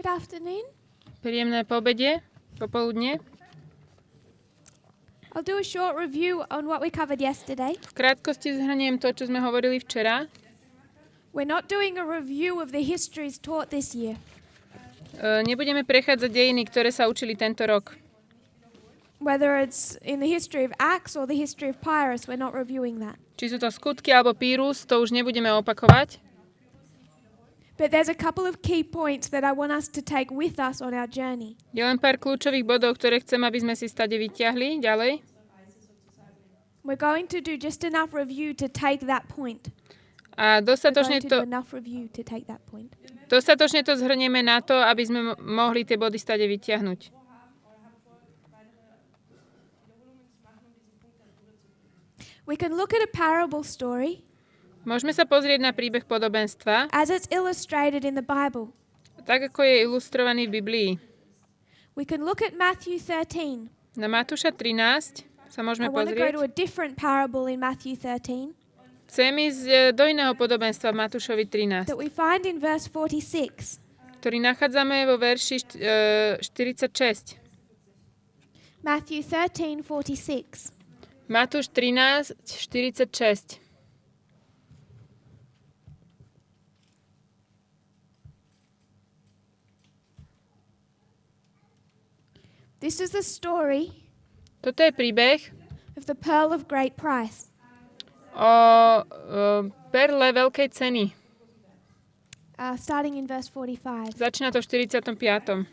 afternoon. Príjemné poobede, popoludne. I'll do a short review on what we covered yesterday. V krátkosti zhrniem to, čo sme hovorili včera. We're not doing a review of the histories taught this year. Nebudeme prechádzať dejiny, ktoré sa učili tento rok. Whether it's in the history of Acts or the history of Pyrrhus, we're not reviewing that. Či sú to skutky alebo Pyrrhus, to už nebudeme opakovať. But there's a couple of key points that I want us to take with us on our journey. Je len pár kľúčových bodov, ktoré chcem, aby sme si stade vyťahli ďalej. We're going to do just enough review to take that point. A dostatočne to zhrnieme na to, aby sme mohli tie body stade vyťahnuť. We can look at a parable story. Môžeme sa pozrieť na príbeh podobenstva, as it's illustrated in the Bible. Tak ako je ilustrovaný v Biblii. We can look at Matthew 13. Na Matúša 13 sa môžeme pozrieť. I want to go to a pozrieť. different parable in Matthew 13. Chcem ísť do iného podobenstva v Matúšovi 13, that we find in verse 46. ktorý nachádzame vo verši 46. Matthew 13:46. Matúš 13:46. This is the story Toto je príbeh of the pearl of great price. o perle veľkej ceny. Starting in verse 45. Začína to v 45.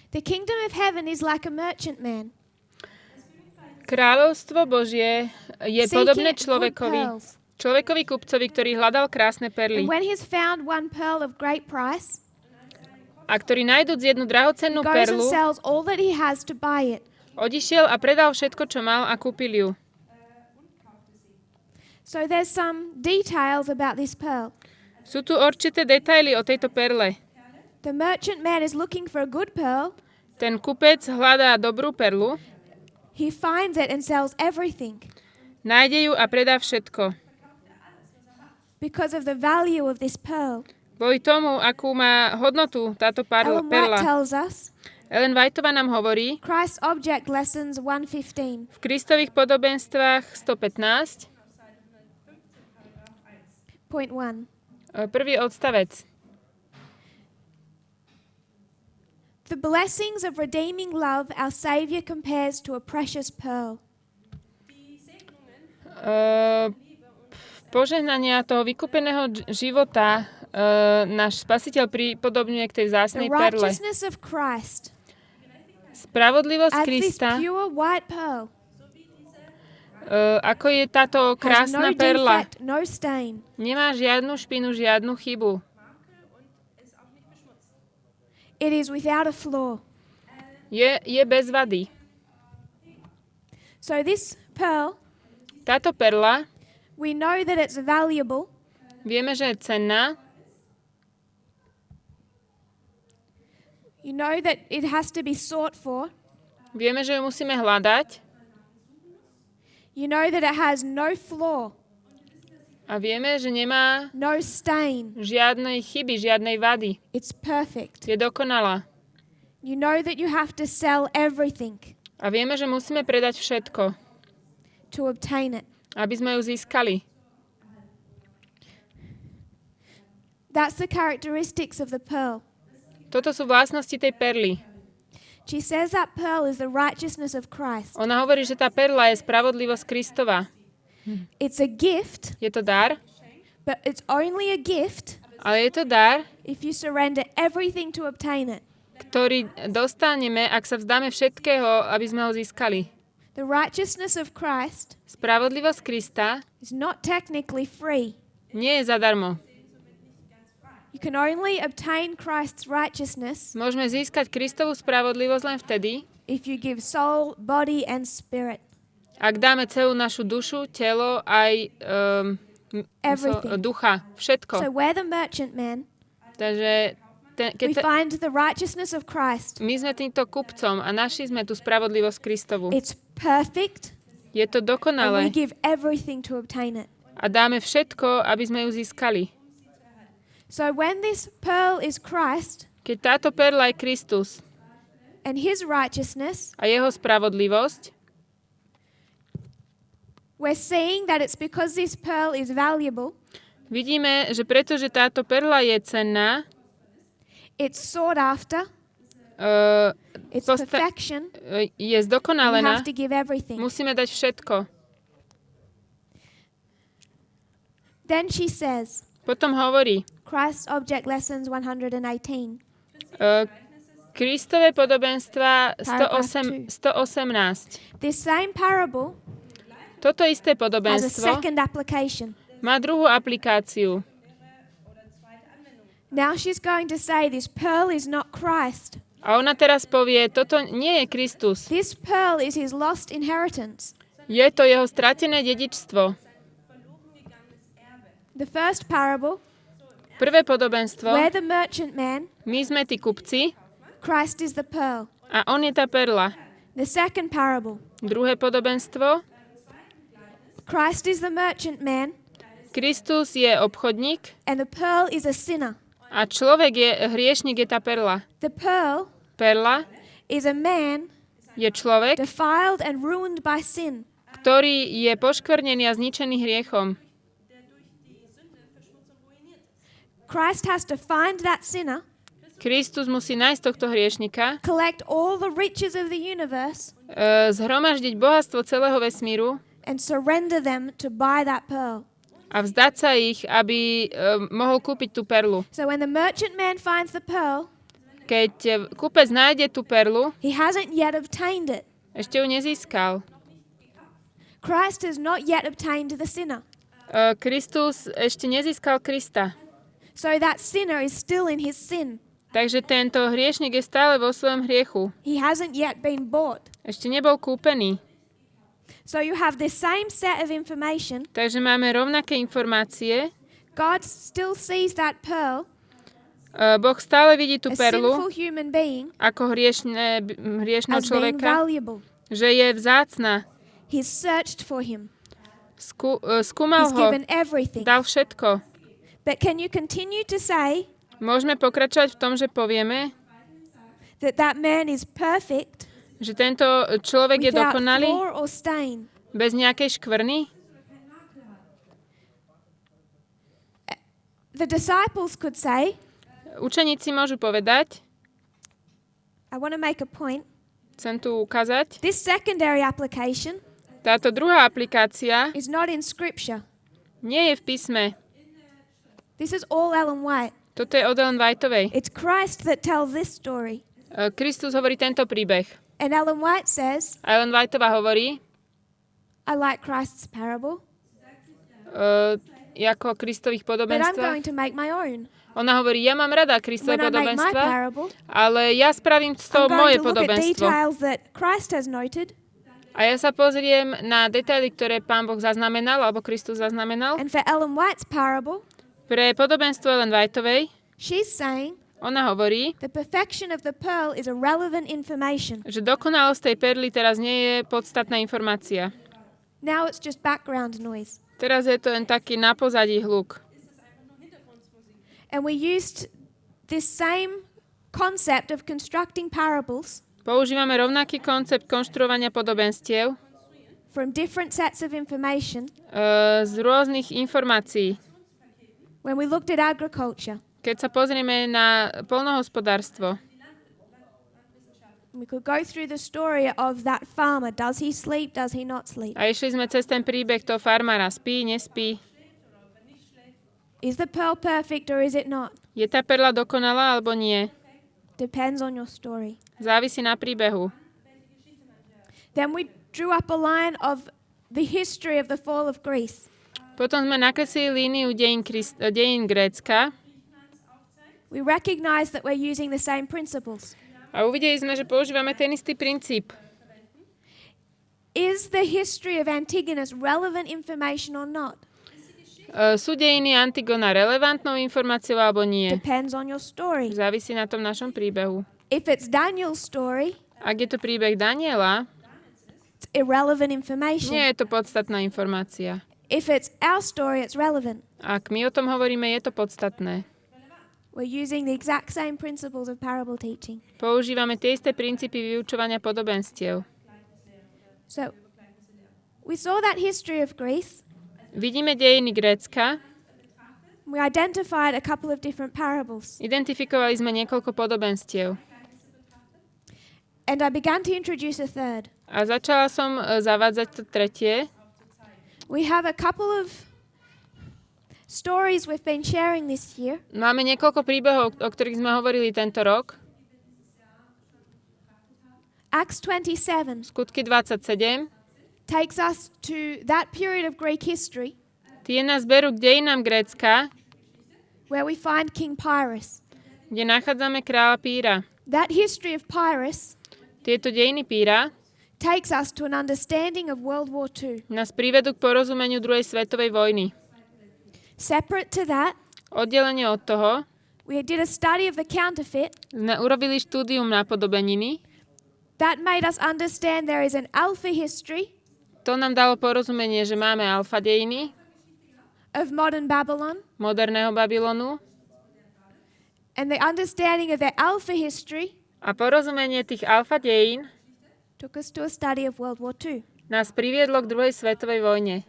The kingdom of heaven is like a merchantman. Kráľovstvo Božie je podobné človekovi kupcovi, ktorý hľadal krásne perly. And when he's found one pearl of great price, a ktorý nájdúc jednu drahocennú perlu, odišiel a predal všetko, čo mal a kúpil ju. So there's some details about this pearl. Sú tu určité detaily o tejto perle. The merchant man is looking for a good pearl. Ten kupec hľadá dobrú perlu. He finds it and sells everything. Nájde ju a predá všetko. Because of the value of this pearl. Kvôli tomu, akú má hodnotu táto perla. Ellen Whiteová nám hovorí Christ's Object Lessons 1:15. v Kristových podobenstvách 115. Point 1. Prvý odstavec. The blessings of redeeming love our Savior compares to a precious pearl. Požehnania toho vykúpeného života náš Spasiteľ pripodobňuje k tej vzácnej perle. Spravodlivosť Krista, ako je táto krásna perla, nemá žiadnu špinu, žiadnu chybu. Je bez vady. Táto perla, vieme, že je cenná. You know that it has to be sought for. Vieme, že ju musíme hľadať. You know that it has no flaw. A vieme, že nemá no stain. Žiadnej chyby, žiadnej vady. It's perfect. Je dokonalá. You know that you have to sell everything. A vieme, že musíme predať všetko. To obtain it. Aby sme ju získali. That's the characteristics of the pearl. Toto sú vlastnosti tej perly. She says that pearl is the righteousness of Christ. Ona hovorí, že tá perla je spravodlivosť Kristova. It's a gift. Je to dar. But it's only a gift. Ale je to dar. If you surrender everything to obtain it. Ktorý dostaneme, ak sa vzdáme všetkého, aby sme ho získali. The righteousness of Christ. Spravodlivosť Krista. Is not technically free. Nie je zadarmo. You can only obtain Christ's righteousness. Môžeme získať Kristovú spravodlivosť len vtedy, if you give soul, body and spirit. Ak dáme celú našu dušu, telo aj ducha, všetko. So we're the merchant man. Takže we find the righteousness of Christ. My sme týmto kupcom a našli sme tú spravodlivosť Kristovu. It's perfect. Je to dokonalé. And we give everything to obtain it. A dáme všetko, aby sme ju získali. So when this pearl is Christ, keď táto perla je Kristus and his righteousness, a jeho spravodlivosť, we're seeing that it's because this pearl is valuable. vidíme, že pretože táto perla je cenná, it's sought after, it's perfection, je you zdokonalená, have to give everything. musíme dať všetko. Then she says, Potom hovorí, Christ's Object Lessons 118. Kristové podobenstva 118. This same parable Toto isté has a podobenstvo second application. má druhú aplikáciu. Now she's going to say this pearl is not Christ. A ona teraz povie, toto nie je Kristus. This pearl is his lost inheritance. Je to jeho stratené dedičstvo. The first parable, Prvé podobenstvo, we're the merchant man, my sme tí kupci Christ is the pearl. a on je tá perla. The second parable, Druhé podobenstvo, Christ is the merchant man, Kristus je obchodník and the pearl is a sinner. a človek je, hriešnik je tá perla. The pearl Perla is a man je človek, defiled and ruined by sin. ktorý je poškvrnený a zničený hriechom. Christ has to find that sinner, Kristus musí nájsť tohto hriešnika, collect all the riches of the universe, zhromaždiť bohatstvo celého vesmíru and surrender them to buy that pearl. a vzdať sa ich, aby mohol kúpiť tú perlu. So when the merchant man finds the pearl, Keď kúpec nájde tú perlu, he hasn't yet obtained it. ešte ju nezískal. Christ has not yet obtained the sinner. Kristus ešte nezískal Krista. So that sinner is still in his sin. Takže tento hriešnik je stále vo svojom hriechu. He hasn't yet been bought. Ešte nebol kúpený. So you have the same set of information. Takže máme rovnaké informácie. God still sees that pearl, Boh stále vidí tú a perlu sinful human being, ako hriešného as being človeka, valuable. že je vzácna. He's searched for him. Skúmal He's ho, given everything. dal všetko. But can you continue to say Môžeme pokračovať v tom, že povieme, that that man is perfect že tento človek je without dokonalý, flaw or stain? bez nejakej škvrny? The disciples could say, Učeníci môžu povedať, I want to make a point. chcem tu ukázať, This secondary application táto druhá aplikácia is not in Scripture. nie je v písme. This is all Ellen White. Toto je od Ellen Whiteovej. It's Christ that tells this story. Kristus hovorí tento príbeh. And Ellen White says, A Ellen Whiteová hovorí, I like Christ's parable, ako Kristových but I'm podobenstvách. going to make my own. Ona hovorí, ja mám rada Kristové When I make my podobenstva, parable, ale ja spravím z I'm toho going moje to look at podobenstvo. details that Christ has noted, A ja sa pozriem na detaily, ktoré Pán Boh zaznamenal, alebo Kristus zaznamenal. and for Ellen White's parable, Pre podobenstvo Ellen Whiteovej, she's saying ona hovorí, the perfection of the pearl is irrelevant information. že dokonalosť tej perly teraz nie je podstatná informácia. Now it's just background noise. Teraz je to len taký na pozadí hluk. And we used this same concept of constructing parables Používame rovnaký koncept konštruovania podobenstiev from different sets of information z rôznych informácií. when we looked at agriculture. Keď sa pozrieme na poľnohospodárstvo, We could go through the story of that farmer. Does he sleep? Does he not sleep? a išli sme cez ten príbeh toho farmára, spí, nespí. Is the pearl perfect or is it not? Je tá perla dokonalá alebo nie? Depends on your story. Závisí na príbehu. Then we drew up a line of the history of the fall of Greece. Potom sme nakreslili líniu dejín Grécka We recognize that we're using the same principles. a uvideli sme, že používame ten istý princíp. Is the history of Antigonus relevant information or not? Sú dejiny Antigona relevantnou informáciou alebo nie? Depends on your story. Závisí na tom našom príbehu. If it's Daniel's story, Ak je to príbeh Daniela, it's irrelevant information. nie je to podstatná informácia. If it's our story, it's relevant. Ak my o tom hovoríme, je to podstatné. We're using the exact same principles of parable teaching. Používame tie isté princípy vyučovania podobenstiev. So, we saw that history of Greece. Vidíme dejiny Grécka. We identified a couple of different parables. Identifikovali sme niekoľko podobenstiev. And I began to introduce a third. A začala som zavádzať to tretie. We have a couple of stories we've been sharing this year. Máme niekoľko príbehov, o ktorých sme hovorili tento rok. Acts 27 Skutky 27 takes us to that period of Greek history tie nás berú k dejinám Grécka, where we find King Pyrrhus. kde nachádzame kráľa Píra. That history of Pyrrhus Tieto dejiny Píra takes us to an understanding of World War II. nás privedú k porozumeniu druhej svetovej vojny. Separate to that, Oddelenie od toho we did a study of the counterfeit. sme urobili štúdium napodobeniny. That made us understand there is an alpha history To nám dalo porozumenie, že máme alfa dejiny of modern Babylon, moderného Babylonu and the understanding of their alpha history a porozumenie tých alfa dejín took us to a study of World War II. nás priviedlo k druhej svetovej vojne.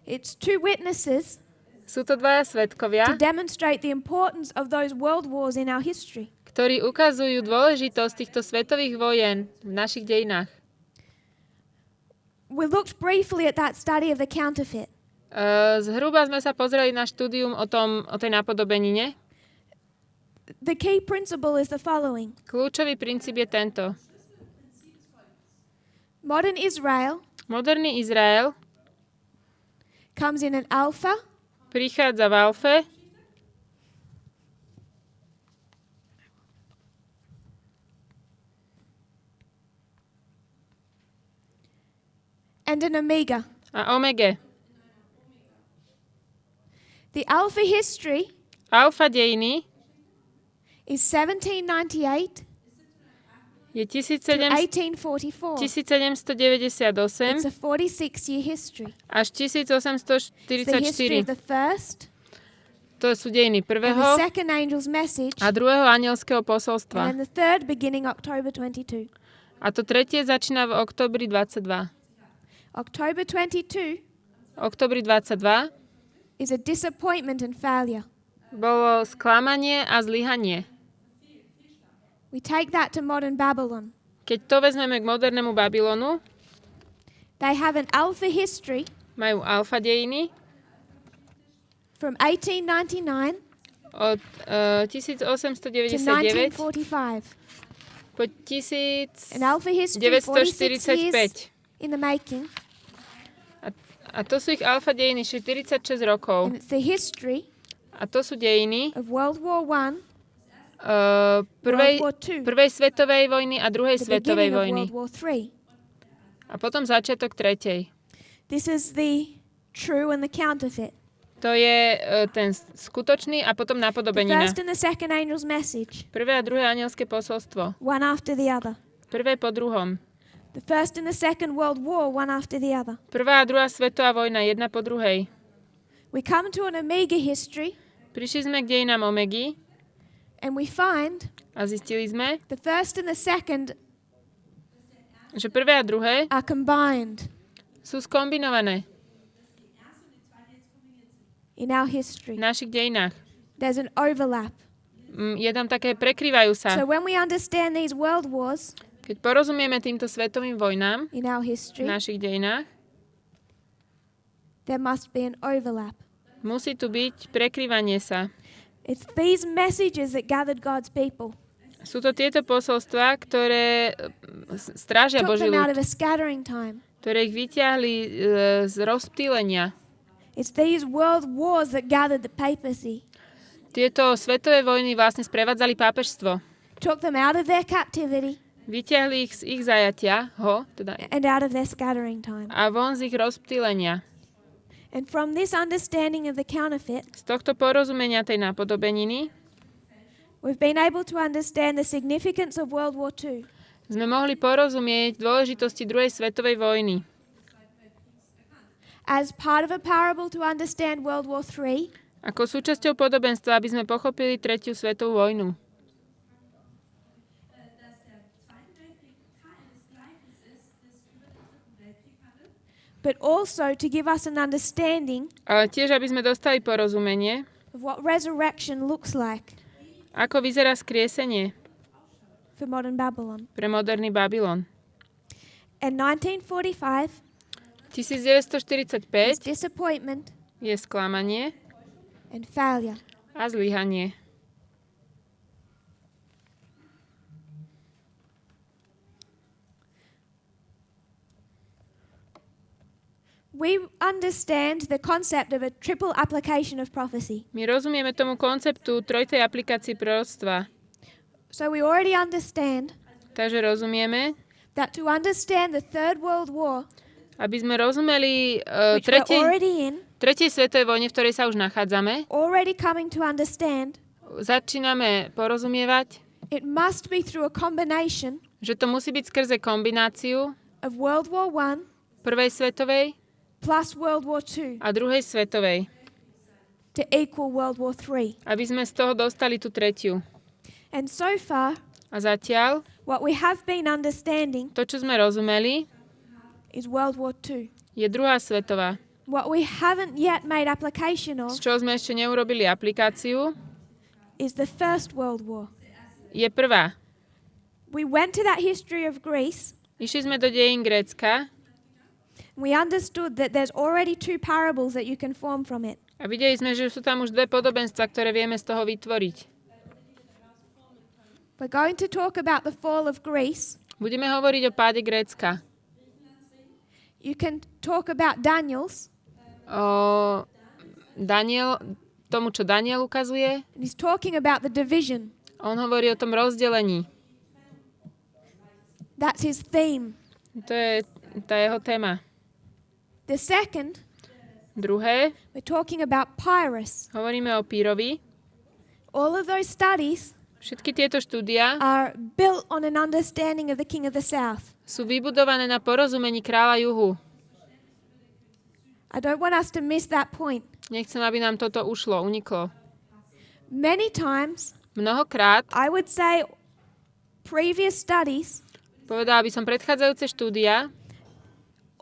It's two witnesses Sú to dvaja svedkovia, to demonstrate the importance of those world wars in our history. ktorí ukazujú dôležitosť týchto svetových vojen v našich dejinách. We looked briefly at that study of the counterfeit. Zhruba sme sa pozreli na štúdium o tej napodobenine. The key principle is the following. Kľúčový princíp je tento. Modern Israel Moderný Izrael comes in an alpha prichádza v alfe and an omega. a omege. The alpha history Alfa dejiny is 1798 je to 1798 1844. It's a 46-year history. až It's the history 1844. of the first To sú dejiny and prvého the second angel's message, a druhého anielského and posolstva. then the third beginning October 22. A to tretie začína v októbri 22. October 22 Októbri 22 is a disappointment and failure. bolo sklamanie a zlyhanie. We take that to modern Babylon. Keď to vezmeme k modernému Babylonu, They have an alpha history majú alfa dejiny from 1899 od to 1899 1945. po An alpha history 46 years 1945. in the making, A to sú ich alfa dejiny, 46 rokov. and it's the history A to sú dejiny of World War I, prvej, World War II, prvej svetovej vojny a druhej the svetovej beginning of vojny. World War III. A potom začiatok tretej. This is the true and the counterfeit. To je ten skutočný a potom The napodobenina. first and the second angel's message, Prvé a druhé anielské posolstvo. one after the other. Prvé po druhom. The first and the second World War, one after the other. Prvá a druhá svetová vojna, jedna po druhej. We come to an omega history, Prišli sme k dejinám Omegy and we find a zistili sme, the first and the second že prvé a druhé are combined sú skombinované in our v history. našich dejinách. There's an overlap. Je tam také, prekrývajú sa. So when we understand these world wars Keď porozumieme týmto svetovým vojnám in our v history, našich dejinách, there must be an overlap. musí tu byť prekrývanie sa. It's these messages that gathered God's people, Sú to tieto posolstvá, ktoré strážia took Boží them out of ľud, a scattering time. ktoré ich vyťahli z rozptýlenia. It's these world wars that gathered the papacy, Tieto svetové vojny vlastne sprevádzali pápežstvo. took them out of their captivity Vyťahli ich z ich zajatia, and out of their scattering time. a von z ich rozptýlenia. And from this understanding of the counterfeit, Z tohto porozumenia tej napodobeniny we've been able to understand the significance of World War II. sme mohli porozumieť dôležitosti druhej svetovej vojny. As part of a parable to understand World War III, Ako súčasťou podobenstva, aby sme pochopili 3. svetovú vojnu. But also to give us an understanding Ale tiež, aby sme dostali porozumenie, of what resurrection looks like ako vyzerá skriesenie for modern Babylon. pre moderný Babylon. In 1945, 1945 is disappointment je sklamanie and failure. a zlyhanie. We understand the concept of a triple application of prophecy. My rozumieme tomu konceptu trojitej aplikácie proroctva. So we already understand Takže rozumieme, that to understand the Third World War, aby sme rozumeli which we're already in, tretej svetovej vojne, v ktorej sa už nachádzame, already coming to understand, začíname porozumievať, it must be through a combination že to musí byť skrze kombináciu of World War I prvej svetovej plus World War II a druhej svetovej, to equal World War III. aby sme z toho dostali tú tretiu. And so far, A zatiaľ, what we have been understanding to, čo sme rozumeli, is World War II. je druhá svetová. What we haven't yet made application Z of čoho sme ešte neurobili aplikáciu, is the First World War. je prvá. We went to that history of Greece. Išli sme do dejín Grécka We understood that there's already two parables that you can form from it. a videli sme, že sú tam už dve podobenstva, ktoré vieme z toho vytvoriť. We're going to talk about the fall of Greece. Budeme hovoriť o páde Grécka. You can talk about Daniel's. O tomu, čo Daniel ukazuje. And he's talking about the division. On hovorí o tom rozdelení. That's his theme. To je tá jeho téma. The second, Druhé, we're talking about Pyrrhus. hovoríme o Pírovi. All of those studies Všetky tieto štúdia are built on an understanding of the King of the South. sú vybudované na porozumení kráľa juhu. I don't want us to miss that point. Nechcem, aby nám toto uniklo. Many times, Mnohokrát, I would say previous studies, povedala by som predchádzajúce štúdia,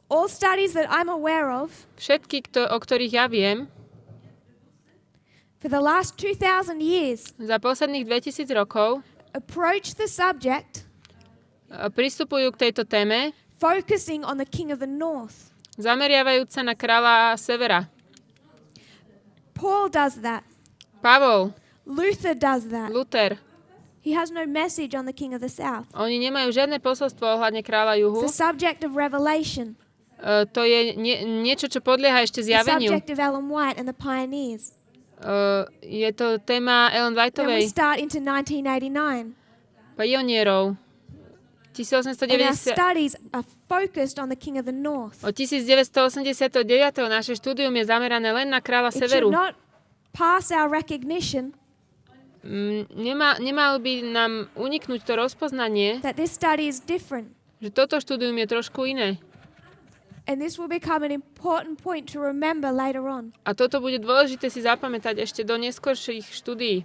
all studies that I'm aware of, všetky, o ktorých ja viem, for the last 2,000 years, za posledných 2000 rokov approach the subject pristupujú k tejto téme, focusing on the King of the North. zameriavajúc sa na kráľa severa. Paul does that. Pavol, Luther does that. Luther, He has no message on the King of the South. oni nemajú žiadne posolstvo ohľadne kráľa juhu. It's the subject of Revelation. To je niečo, čo podlieha ešte The zjaveniu. subject of Ellen White and the Pioneers. Je to téma Ellen Then we Whiteovej, start into 1989. pionierov. And our 1990, studies are focused on the King of the North. od 1989. naše štúdium je zamerané len na kráľa It should severu. not pass our recognition Nemal by nám uniknúť to rozpoznanie, that this study is different. že toto štúdium je trošku iné. And this will become an important point to remember later on. A toto bude dôležité si zapamätať ešte do neskorších štúdií.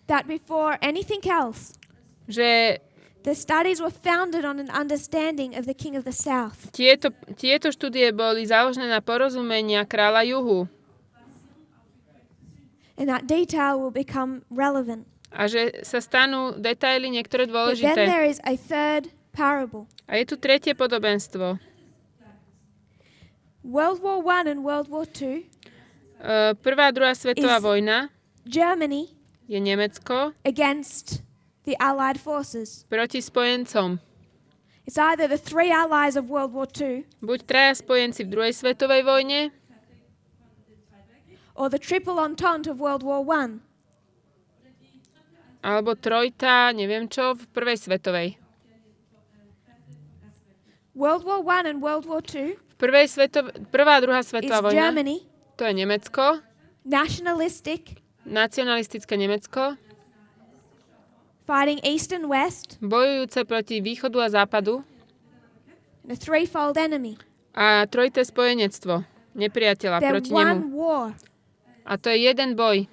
That before anything else, Že the studies were founded on an understanding of the King of the South. tieto štúdie boli založené na porozumenia kráľa juhu. And that detail will become relevant. A že sa stanú detaily niektoré But then dôležité. there is a third parable. A je tu tretie podobenstvo. World War I and World War II, Prvá a druhá svetová vojna Germany je Nemecko against the Allied forces. proti spojencom. It's either the three allies of World War II Buď traja spojenci v druhej svetovej vojne, or the triple entente of World War I. alebo trojta, neviem čo, v prvej svetovej. World War I and World War II Prvá a druhá is svetová vojna, Germany, to je Nemecko, nationalistic, nacionalistické Nemecko, fighting East and West, bojujúce proti východu a západu and a threefold enemy. a trojité spojenectvo. nepriateľa They're proti nemu. one war A to je jeden boj.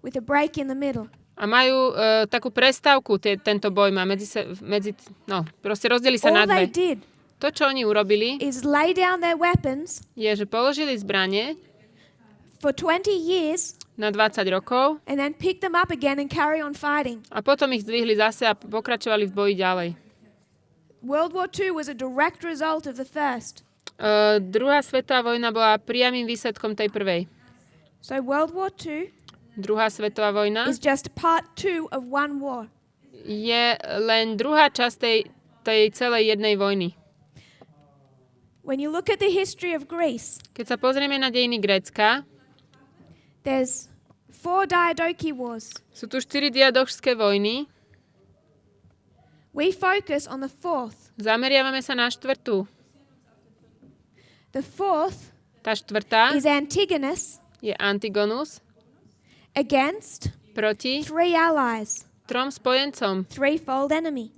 with a break in the middle. A majú takú prestávku, tento boj má proste rozdeli sa na All they dve. did To, čo oni urobili, is lay down their weapons je, že položili zbranie for 20 years na 20 rokov and then pick them up again and carry on fighting. a potom ich zdvihli zase a pokračovali v boji ďalej. World War II was a direct result of the first. Druhá svetová vojna bola priamym výsledkom tej prvej. So World War II Druhá svetová vojna is just part 2 of one war. je len druhá časť tej celej jednej vojny. When you look at the history of Greece, Keď sa pozrieme na dejiny Grécka, there's 4 Diadochi wars. sú tu 4 diadochské vojny. We focus on the 4th. Zameriavame sa na štvrtú. The 4th Tá štvrtá is Antigonus je Antigonus against proti 3 allies, 3 spojencom. threefold enemy.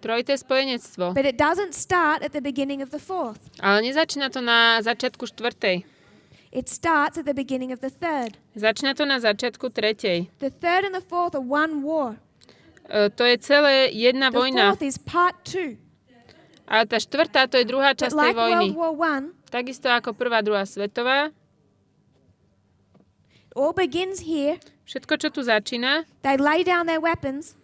Trojité spojenectvo. But it doesn't start at the beginning of the 4th. Ale nezačína to na začiatku štvrtej. It starts at the beginning of the 3rd. Začína to na začiatku tretej. The 3rd and the 4th are one war. To je celé jedna The vojna. 4th is part 2. Ale tá štvrtá, to je druhá But časť tej like vojny. World War I, Takisto ako prvá, druhá svetová. it all begins here. Všetko, čo tu začína, They lay down their weapons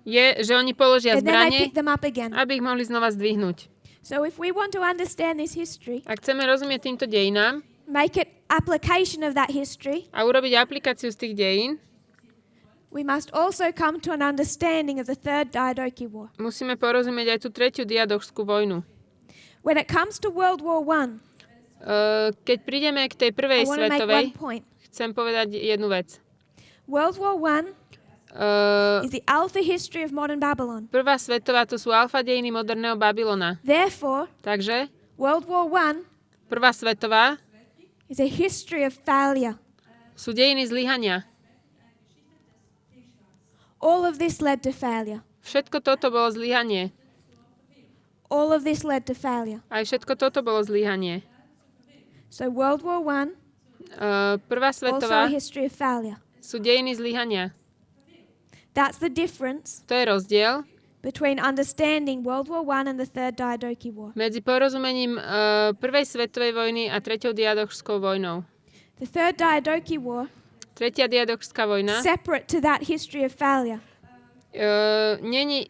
je, že oni položia and then they zbranie, pick them up again. aby ich mohli znova zdvihnúť. So if we want to understand this history, Ak chceme rozumieť týmto dejinám make it application of that history, a urobiť aplikáciu z tých dejín, we must also come to an understanding of the 3rd Diadochi War. musíme porozumieť aj tú tretiu diadochskú vojnu. When it comes to World War I, Keď prídeme k tej I prvej want to make svetovej, one point. chcem povedať jednu vec. World War I is the alpha history of modern Babylon. Prvá svetová, to sú alfa dejiny moderného Babylona. Therefore, Takže World War I prvá svetová is a history of failure. sú dejiny zlyhania. All of this led to failure. Všetko toto bolo zlyhanie. All of this led to failure. Aj všetko toto bolo zlyhanie. So World War I, Prvá also svetová a history of failure. sú dejiny zlyhania. That's the difference To je rozdiel between understanding World War I and the 3rd Diadochi War. medzi porozumením prvej svetovej vojny a treťou diadochskou vojnou. The 3rd Diadochi War, Tretia diadochská vojna separate to that history of failure.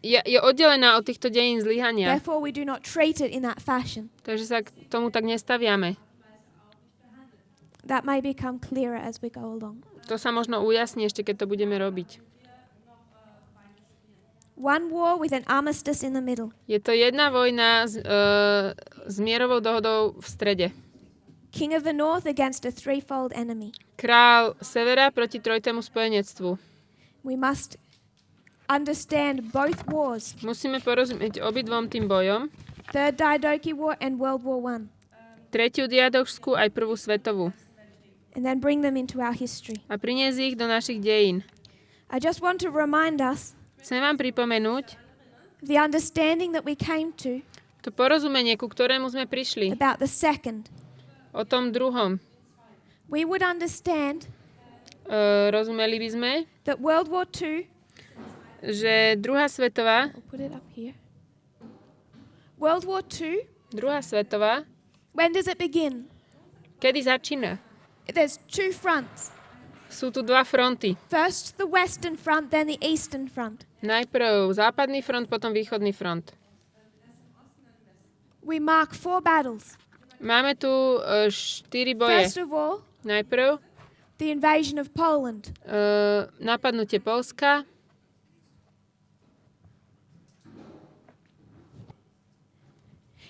je oddelená od týchto dejín zlyhania. Therefore, we do not treat it in that fashion. Takže sa k tomu tak nestaviame. That may become clearer as we go along. To sa možno ujasní ešte, keď to budeme robiť. One war with an armistice in the middle. Je to jedna vojna s mierovou dohodou v strede. King of the North against a threefold enemy. Král severa proti trojitému spojenectvu. We must understand both wars, Musíme porozumieť obidvom tým bojom. 3rd Diadochi War and World War I, Tretiu diadochskú aj prvú svetovú. and then bring them into our history. A priniesť ich do našich dejín. I just want to remind us Chcem vám pripomenúť the understanding that we came to to porozumenie, ku ktorému sme prišli. about the second. O tom druhom. We would understand Rozumeli by sme, that World War II, že druhá svetová, I'll put it up here. World War II, druhá svetová, when does it begin? kedy začína? There's 2 fronts. Sú tu dva fronty. First the Western Front, then the Eastern Front. Najprv západný front, potom východný front. We mark 4 battles. Máme tu 4 boje. First of all, Najprv the invasion of Poland. napadnutie Poľska,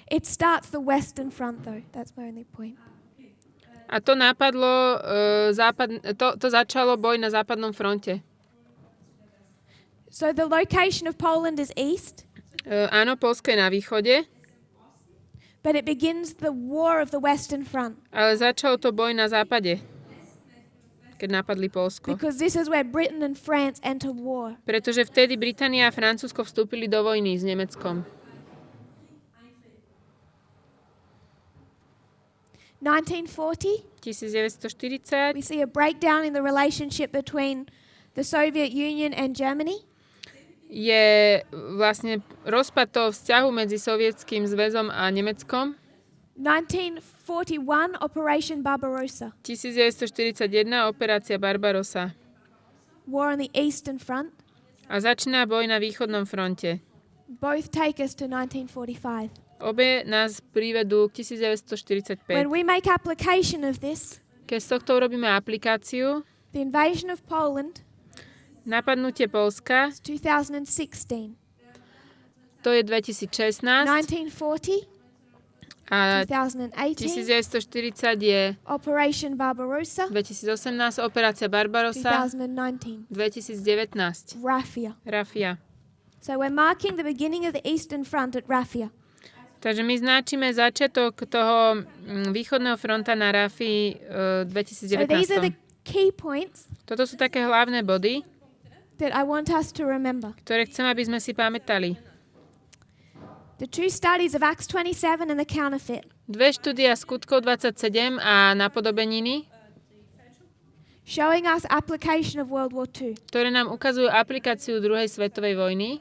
It starts the Western Front, though. That's my only point. a to napadlo to začalo boj na západnom fronte. So the location of Poland is east, Áno, Poľsko je na východe, but it begins the war of the Western Front, ale začalo to boj na západe, keď napadli Poľsko. because this is where Britain and France enter war. Pretože vtedy Británia a Francúzsko vstúpili do vojny s Nemeckom. 1940, 1940 we see a breakdown in the relationship between the Soviet Union and Germany. je vlastne rozpad toho vzťahu medzi Sovietským zväzom a Nemeckom. 1941, Operation Barbarossa. 1941, operácia Barbarossa. War on the Eastern Front. A začína boj na východnom fronte. Both take us to 1945. Obe nás privedú k 1945. When we make application of this, keď z tohto urobíme aplikáciu, the invasion of Poland, napadnutie Poľska, 2016. To je 2016. 1940, a 2018, 1940 je Operation Barbarossa, 2018, operácia Barbarossa, 2019, 2019, Rafia. So we're marking the beginning of the Eastern Front at Rafia. Takže my značíme začiatok toho východného fronta na Rafii 2019. So these are the key points. Toto sú také hlavné body, that I want us to remember. Ktoré chcem, aby sme si pamätali. The two studies of Acts 27 and the counterfeit. Dve štúdia skutkov 27 a napodobeniny, showing us application of World War II. Ktoré nám ukazujú aplikáciu druhej svetovej vojny.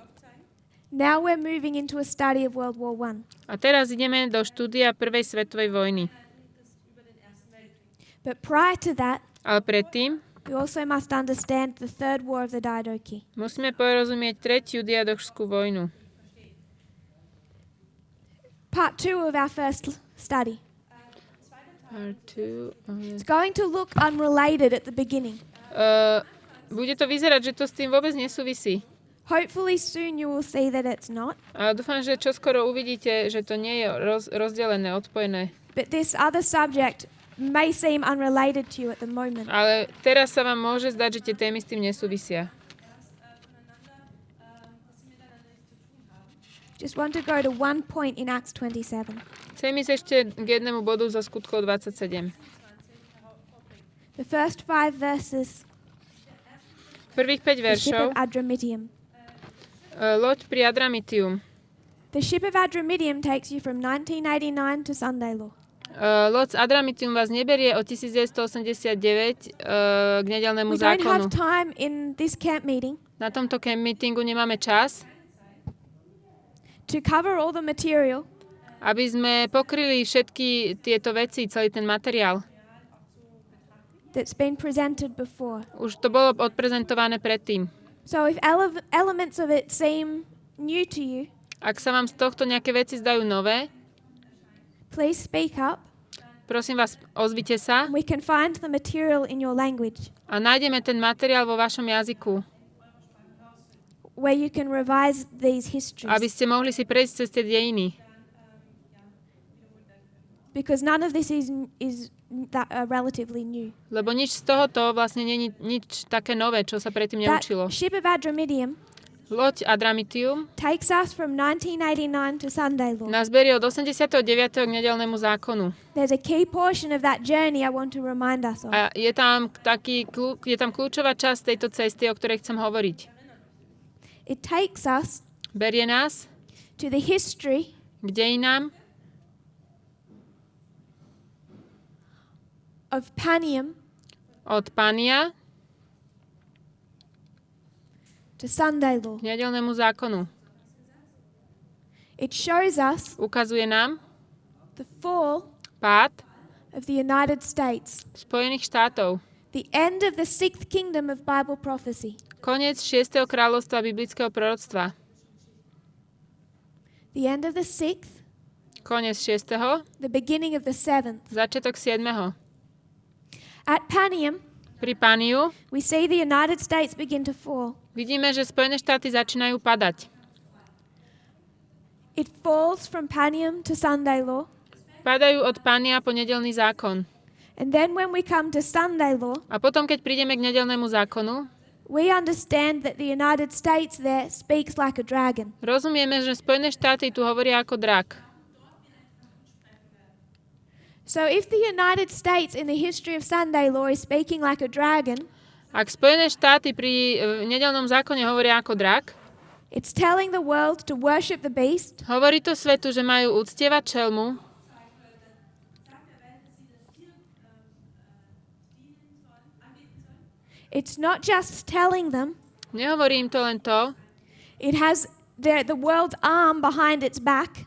Now we're moving into a study of World War I. A teraz ideme do štúdia prvej svetovej vojny. But prior to that, ale predtým we also must understand the Third War of the Diadochi. Musíme porozumieť tretiu diadochskú vojnu. Part 2 of our first study. Part 2. It's going to look unrelated at the beginning. Bude to vyzerať, že to s tým vôbec nesúvisí. Hopefully soon you will see that it's not. Ale dúfam, že čoskoro uvidíte, že to nie je rozdelené, odpojené. But this other subject may seem unrelated to you at the moment. Ale teraz sa vám môže zdať, že tie témy s tým nesúvisia. Just want to go to one point in Acts 27. Chcem ísť ešte k jednému bodu zo skutkov 27. The first 5 verses. Prvých 5 veršov. The ship of Adramyttium. Loď pri Adramyttium. The ship of Adramyttium takes you from 1989 to Sunday law. Loď z Adramyttium vás neberie od 1989 k nedeľnému zákonu. We don't have time in this camp meeting. Na tomto camp meetingu nemáme čas. To cover all the material. Aby sme pokryli všetky tieto veci, celý ten materiál. That's been presented before. Už to bolo odprezentované predtým. So if elements of it seem new to you, ak sa vám z tohto nejaké veci zdajú nové, please speak up. Prosím vás, ozvite sa. We can find the material in your language. A nájdeme ten materiál vo vašom jazyku. Where you can revise these histories. Aby ste mohli si prejsť cez tie dejiny. Because none of this is relatively new. Lebo nič z tohoto vlastne nie je nič také nové, čo sa predtým neučilo. That ship of Adramyttium, loď Adramyttium, takes us from 1989 to Sunday law. Nás berie od 89. k nedeľnému zákonu. There's a key portion of that journey I want to remind us of. A je tam kľúčová časť tejto cesty, o ktorej chcem hovoriť. It takes us berie nás to the history k dejinám of Panium od Pania to Sunday law. K nedeľnému zákonu. It shows us ukazuje nám the fall pád of the United States. Spojených štátov. The end of the 6th kingdom of Bible prophecy. Koniec 6. kráľovstva biblického proroctva. The end of the 6th. Koniec 6. The beginning of the 7th. Začiatok 7. At Panium, pri Paniu, we see the United States begin to fall. Vidíme, že Spojené štáty začínajú padať. It falls from Panium to Sunday law. Padajú od Pania po nedeľný zákon. And then when we come to Sunday law, a potom, keď prídeme k nedeľnému zákonu, we understand that the United States there speaks like a dragon. Rozumieme, že Spojené štáty tu hovoria ako drak. So if the United States in the history of Sunday law is speaking like a dragon, ak Spojené štáty pri nedeľnom zákone hovoria ako drak, it's telling the world to worship the beast. Hovorí to svetu, že majú uctievať čelmu. It's not just telling them. Nehovorí im to len to. It has the world's arm behind its back.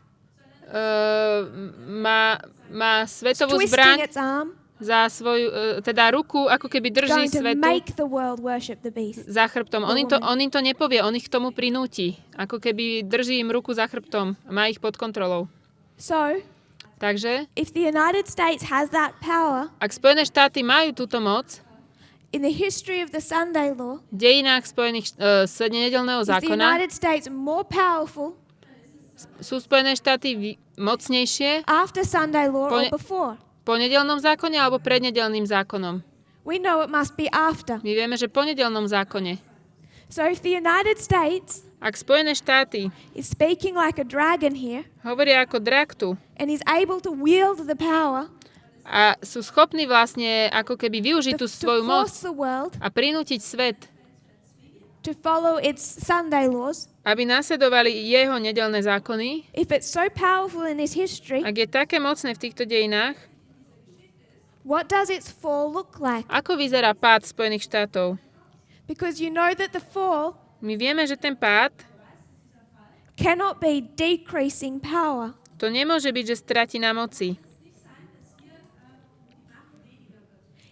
Má svetovú zbraň its arm, za svoju, teda ruku, ako keby drží svetu za chrbtom. On im to nepovie, on ich k tomu prinúti. Ako keby drží im ruku za chrbtom. Má ich pod kontrolou. Takže, if the United States has that power, ak Spojené štáty majú túto moc, in the history of the Sunday law, v dejinách nedeľného zákona, is the United States more powerful sú Spojené štáty mocnejšie after Sunday law or before? Po nedeľnom zákone alebo pred nedeľným zákonom? We know it must be after. My vieme, že po nedeľnom zákone. So if the United States ak Spojené štáty is speaking like a dragon here, hovoria ako drak tu, and is able to wield the power, a sú schopní vlastne ako keby využiť tú svoju moc a prinútiť svet, to follow its Sunday laws, aby nasledovali jeho nedeľné zákony. If it's so powerful in its history, ak je také mocné v týchto dejinách, what does its fall look like? Ako vyzerá pád Spojených štátov? Because you know that the fall my vieme, že ten pád cannot be decreasing power. To nemôže byť, že stratí na moci.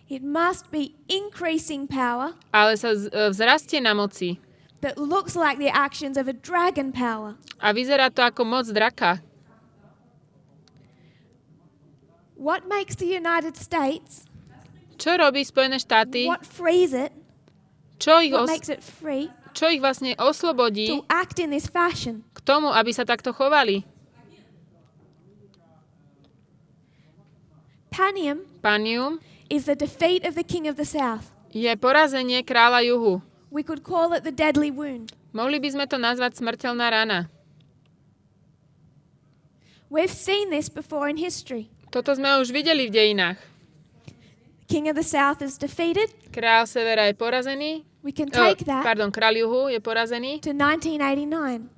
It must be increasing power. Ale sa vzrastie na moci. That looks like the actions of a dragon power. A vyzerá to ako moc draka. What makes the United States? Čo robí Spojené štáty? What frees it? What makes it free? Čo ich vlastne oslobodí to act in this fashion? K tomu, aby sa takto chovali? Panium is the defeat of the king of the south. Je porazenie kráľa juhu. We could call it the deadly wound. Mohli by sme to nazvať smrteľná rana. We've seen this before in history. Toto sme už videli v dejinách. King of the south is defeated. Kráľ severa je porazený. We can take that. Kráľ juhu je porazený. To 1989.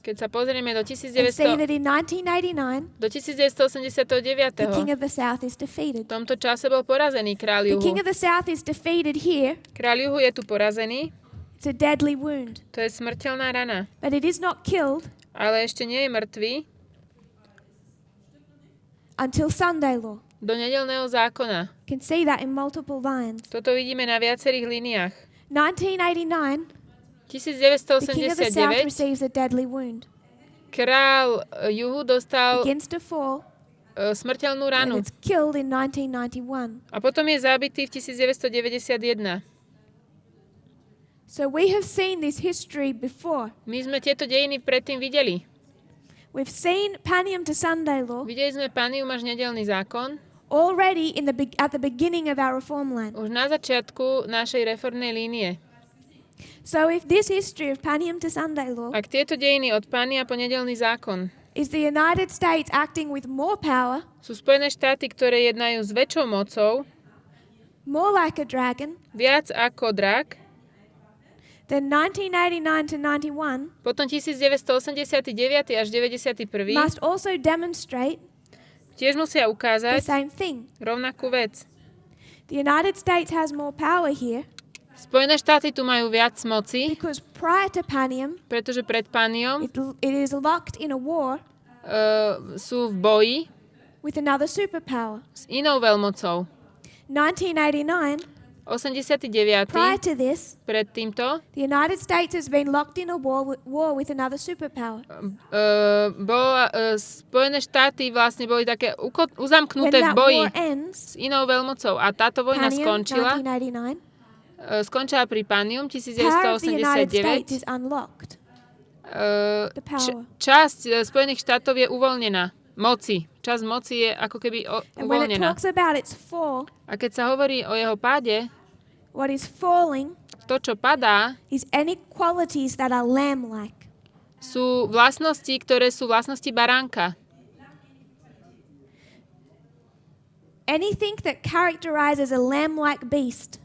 Keď sa pozrieme do 1989, do 1989, the king of the south is defeated. V tomto čase bol porazený kráľ juhu. The king of the south is defeated here. Kráľ juhu je tu porazený. It's a deadly wound. To je smrteľná rana. But it is not killed. Ale ešte nie je mŕtvý. Until Sunday law. Do nedeľného zákona. You can see that in multiple lines. Toto vidíme na viacerých líniách. 1989. 1989 Král juhu dostal smrteľnú ranu. A potom je zabitý v 1991. So we have seen this history before. My sme tieto dejiny predtým videli. We've seen Panium to Sunday law. Videli sme Panium až nedeľný zákon. Already at the beginning of our reform line. Už na začiatku našej reformnej línie. So if this history of Panium to Sunday law, ak tieto dejiny od Pania po nedeľný zákon, is the United States acting with more power, sú Spojené štáty, ktoré jednajú s väčšou mocou, more like a dragon, viac ako drak, then 1989 to 91, potom 1989 až 91, must also demonstrate, tiež musia ukázať the same thing. Rovnakú vec. The United States has more power here. Spojené štáty tu majú viac moci, because prior to Panium, pretože pred Paniom it is locked in a war sú v boji with another superpower. S inou veľmocou. 1989, 89. Prior to this, pred týmto, the United States has been locked in a war with another superpower. Spojené štáty vlastne boli také uzamknuté v boji s inou veľmocou. A táto vojna skončila. Skončila pri Panium 1989. Časť Spojených štátov je uvoľnená. Časť moci je ako keby uvoľnená. A keď sa hovorí o jeho páde, to, čo padá, sú vlastnosti, ktoré sú vlastnosti baránka. Anything that characterizes a lamb-like beast.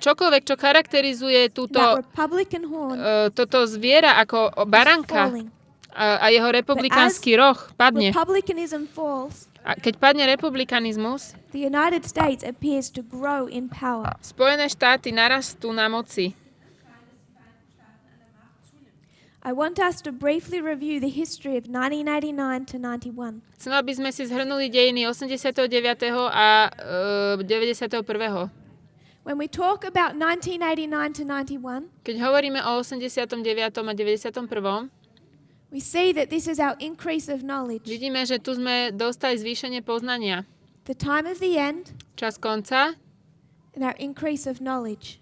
Čokoľvek, čo charakterizuje toto zviera ako baránka a jeho republikánsky roh padne. A keď padne republikanizmus, The United States appears to grow in power. Spojené štáty narastú na moci. I want us to briefly review the history of 1989 to 91. Chcem, aby sme si zhrnuli dejiny 89. a 91. When we talk about 1989 to 91, keď hovoríme o 89. a 91., we see that this is our increase of knowledge. vidíme, že tu sme dostali zvýšenie poznania. The time of the end Čas konca and our increase of knowledge.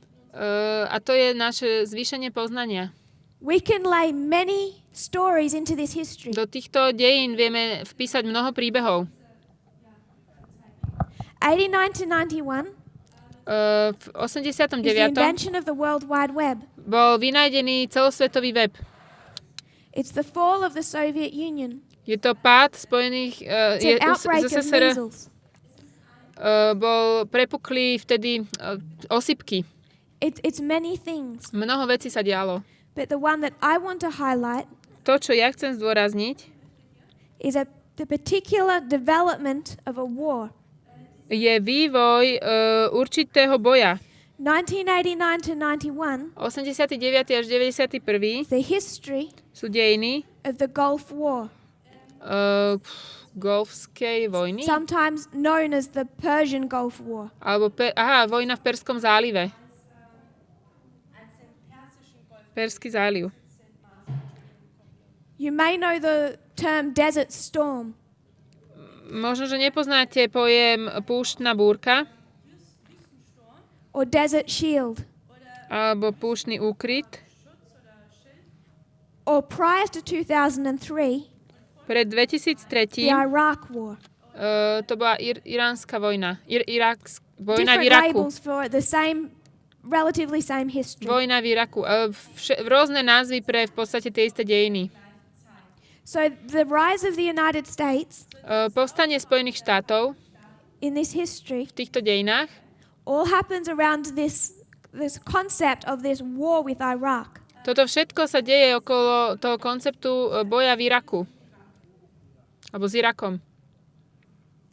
a to je naše zvýšenie poznania. We can lay many stories into this history. Do týchto dejín vieme vpísať mnoho príbehov. 89 to 91 V is the 89. invention of the World Wide Web. bol vynajdený celosvetový web. It's the fall of the Soviet Union. Je to pád Spojených It's an outbreak of ZSSR. measles. Prepukli vtedy osypky. It's many things. Mnoho vecí sa dialo. But the one that I want to highlight To, čo ja chcem zdôrazniť, is the particular development of a war. je vývoj určitého boja. 1989 to 91 89. až 91. is the history sú dejiny of the Gulf War, Golfskej vojny. sometimes known as the Persian Gulf War. Alebo vojna v Perskom zálive. Perský záliv. You may know the term desert storm. Možno, že nepoznáte pojem púštna búrka Or desert shield. alebo púštny úkryt. Or prior to 2003, Pred 2003 the Iraq War. To bola iránska vojna. Vojna v Different Iraku. labels for the relatively same history. Vojna v Iraku. Rôzne názvy pre v podstate tie isté dejiny. So the rise of the United States Povstanie Spojených štátov in this history v týchto dejinách all happens around this concept of this war with Iraq. toto všetko sa deje okolo toho konceptu boja v Iraku. Alebo s Irakom.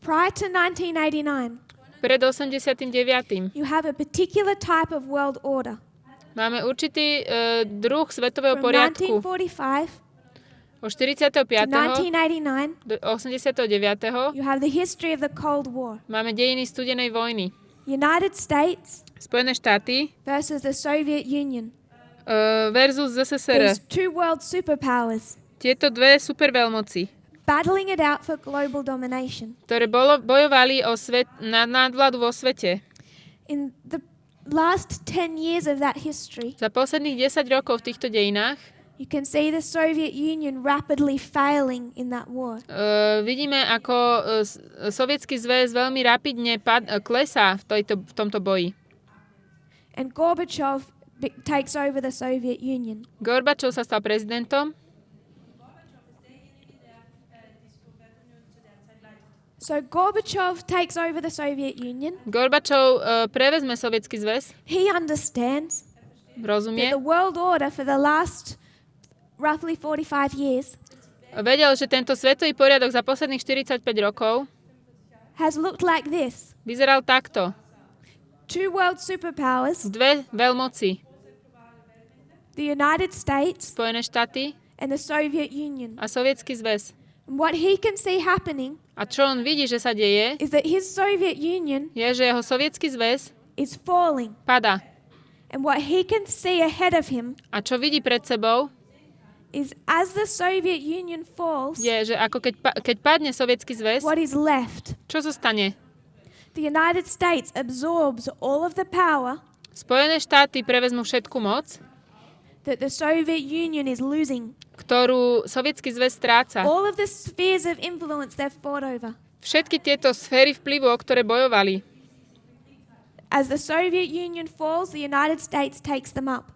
Prior to 1989, Pred 89. you have a particular type of world order. Máme určitý druh svetového From poriadku. 1945 Od 45. to 1989, do 89. you have the history of the Cold War. máme dejiny studenej vojny. United States Spojené štáty versus the Soviet Union. Versus ZSSR. These two world superpowers Tieto dve superveľmoci, battling it out for global domination. ktoré bojovali o nadvládu vo svete. In the last 10 years of that history, Za posledných 10 rokov v týchto dejinách you can see the Soviet Union rapidly failing in that war. vidíme, ako Sovietsky zväz veľmi rapidne klesá v tomto boji. And Gorbachev takes over the Soviet Union. Gorbačov sa stal prezidentom. So Gorbachev takes over the Soviet Union. Gorbačov prevezme Sovietsky zväz. He understands that Rozumie. the world order for the last roughly 45 years Vedel, že tento svetový poriadok za posledných 45 rokov has looked like this. vyzeral takto. Two world superpowers, Dve veľmoci. the United States Spojené štáty and the Soviet Union. a Sovietsky zväz. And what he can see happening A čo on vidí, že sa deje, is that his Soviet Union je, že jeho Sovietsky zväz is falling. padá. And what he can see ahead of him A čo vidí pred sebou, is as the Soviet Union falls, je, že ako keď padne Sovietsky zväz, what is left? čo zostane? The United States absorbs all of the power Spojené štáty prevezmú všetku moc, that the Soviet Union is losing. ktorú Sovietsky zväz stráca. All of the spheres of influence they've fought over. Všetky tieto sféry vplyvu, o ktoré bojovali. As the Soviet Union falls, the United States takes them up.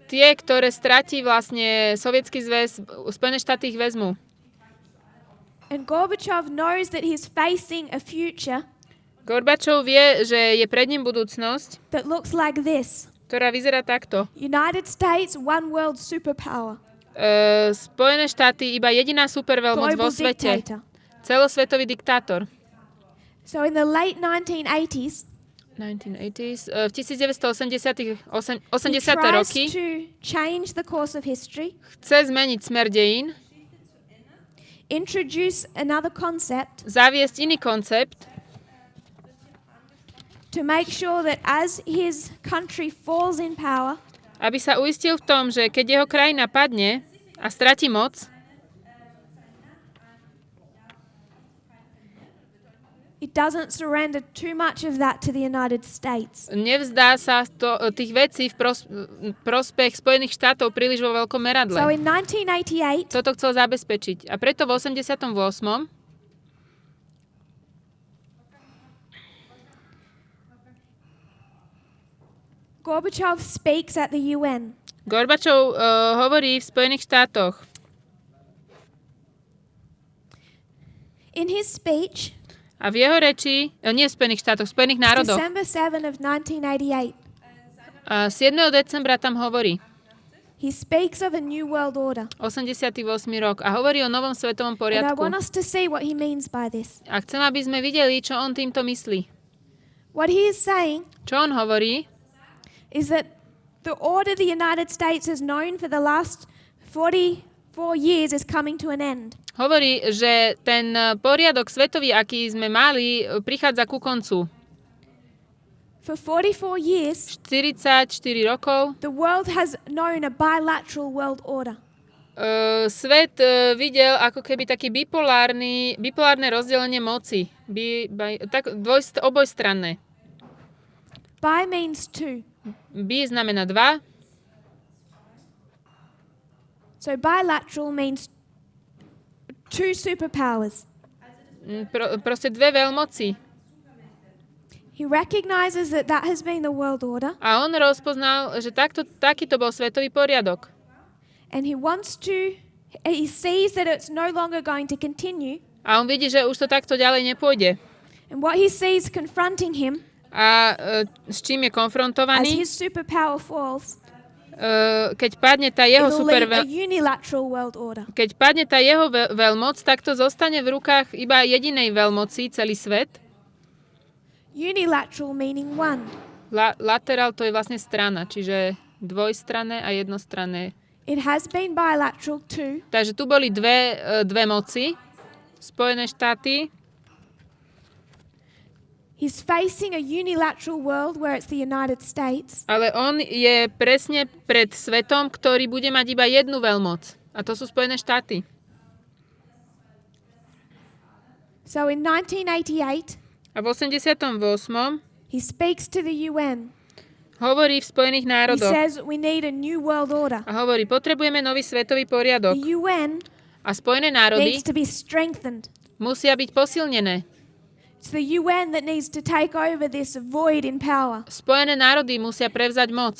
Tie, ktoré stratí vlastne Sovietsky zväz, Spojené štáty ich vezmú. And Gorbachev knows that he's facing a future Gorbačov vie, že je pred ním budúcnosť, that looks like this. ktorá vyzerá takto. United States, one world superpower. Spojené štáty iba jediná superveľmoc vo Global svete. dictator. Celosvetový diktátor. So in the late 1980s, v 1980. roky to change the course of history, chce zmeniť smer dejín, introduce another concept, zaviesť iný koncept, to make sure that as his country falls in power, aby sa uistil v tom, že keď jeho krajina padne a stratí moc, it doesn't surrender too much of that to the United States. Nevzdá sa tých vecí v prospech Spojených štátov príliš vo veľkom meradle. So in 1988, toto chcel zabezpečiť. A preto v 88. Gorbachev speaks at the UN. Gorbačov hovorí v Spojených štátoch. In his speech, a v jeho reči, nie v Spojených štátoch, v Spojených národoch, December 7 of 1988, 7. decembra tam hovorí, he speaks of a new world order. 88. rok, a hovorí o novom svetovom And I poriadku. want us to see what he means by this. A chcem, aby sme videli, čo on týmto myslí. What he is saying Čo on hovorí, is that the order the United States has known for the last 44 years is coming to an end. Hovorí, že ten poriadok svetový, aký sme mali, prichádza ku koncu. For 44 years, 44 rokov the world has known a bilateral world order. Svet videl ako keby taký bipolárne rozdelenie moci. Obojstranné. Bi means two. Bi znamená dva. So bilateral means two superpowers. Proste dve veľmoci. He recognizes that that has been the world order. A on rozpoznal, že takýto bol svetový poriadok. And he sees that it's no longer going to continue. A on vidí, že už to takto ďalej nepôjde. And what he sees confronting him, a s čím je konfrontovaný, as his superpower falls, keď padne tá jeho keď padne tá jeho veľmoc, tak to zostane v rukách iba jedinej veľmoci, celý svet. Unilateral meaning one. Lateral to je vlastne strana, čiže dvojstranné a jednostranné. It has been bilateral too. Takže tu boli dve moci, Spojené štáty. He's facing a unilateral world where it's the United States. Ale on je presne pred svetom, ktorý bude mať iba jednu veľmoc. A to sú Spojené štáty. So in 1988, a v 88. he speaks to the UN. Hovorí v Spojených národoch. He says we need a new world order. A hovorí, potrebujeme nový svetový poriadok. The UN a Spojené národy needs to be strengthened. Musia byť posilnené. It's the UN that needs to take over this void in power. Spojené národy musia prevzať moc.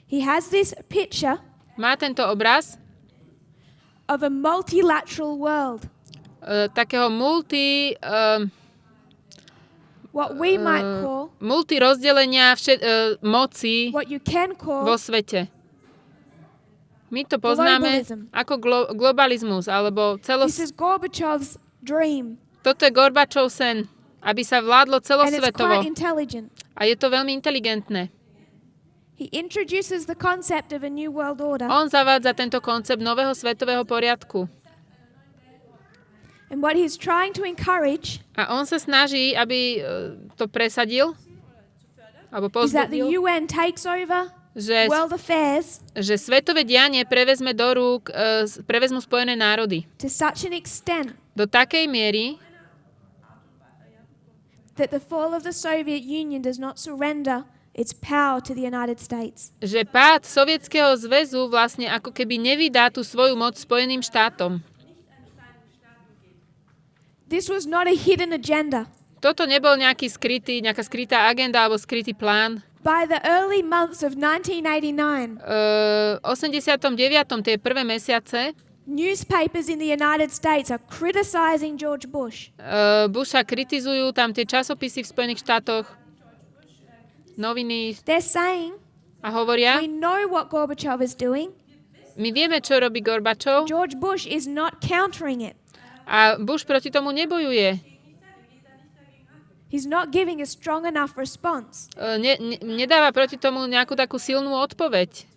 He has this picture. Má tento obraz of a multilateral world. Takého what we might call multirozdelenia moci what you can call vo svete. My to poznáme ako globalizmus, alebo This is Gorbachev's dream. Toto je Gorbačov sen, aby sa vládlo celosvetovo. And it's quite intelligent. A je to veľmi inteligentné. He introduces the concept of a new world order. On zavádza tento koncept nového svetového poriadku. And what he's trying to encourage a on sa snaží, aby to presadil, alebo is that the povzbudil, UN takes over world affairs že svetové dianie prevezme do rúk, prevezmu Spojené národy. To such an extent do takej miery, that the fall of the Soviet Union does not surrender its power to the United States. Že pád Sovietskeho zväzu vlastne ako keby nevydá tú svoju moc Spojeným štátom. This was not a hidden agenda. Toto nebol nejaká skrytá agenda alebo skrytý plán. By the early months of 1989, 89. tie prvé mesiace, newspapers in the United States are criticizing George Bush. Busha kritizujú tam tie časopisy v Spojených štátoch, noviny. They're saying, a hovoria, we know what Gorbachev is doing. My vieme, čo robí Gorbačov. George Bush is not countering it. A Bush proti tomu nebojuje. He's not giving a strong enough response. Nedáva proti tomu nejakú takú silnú odpoveď.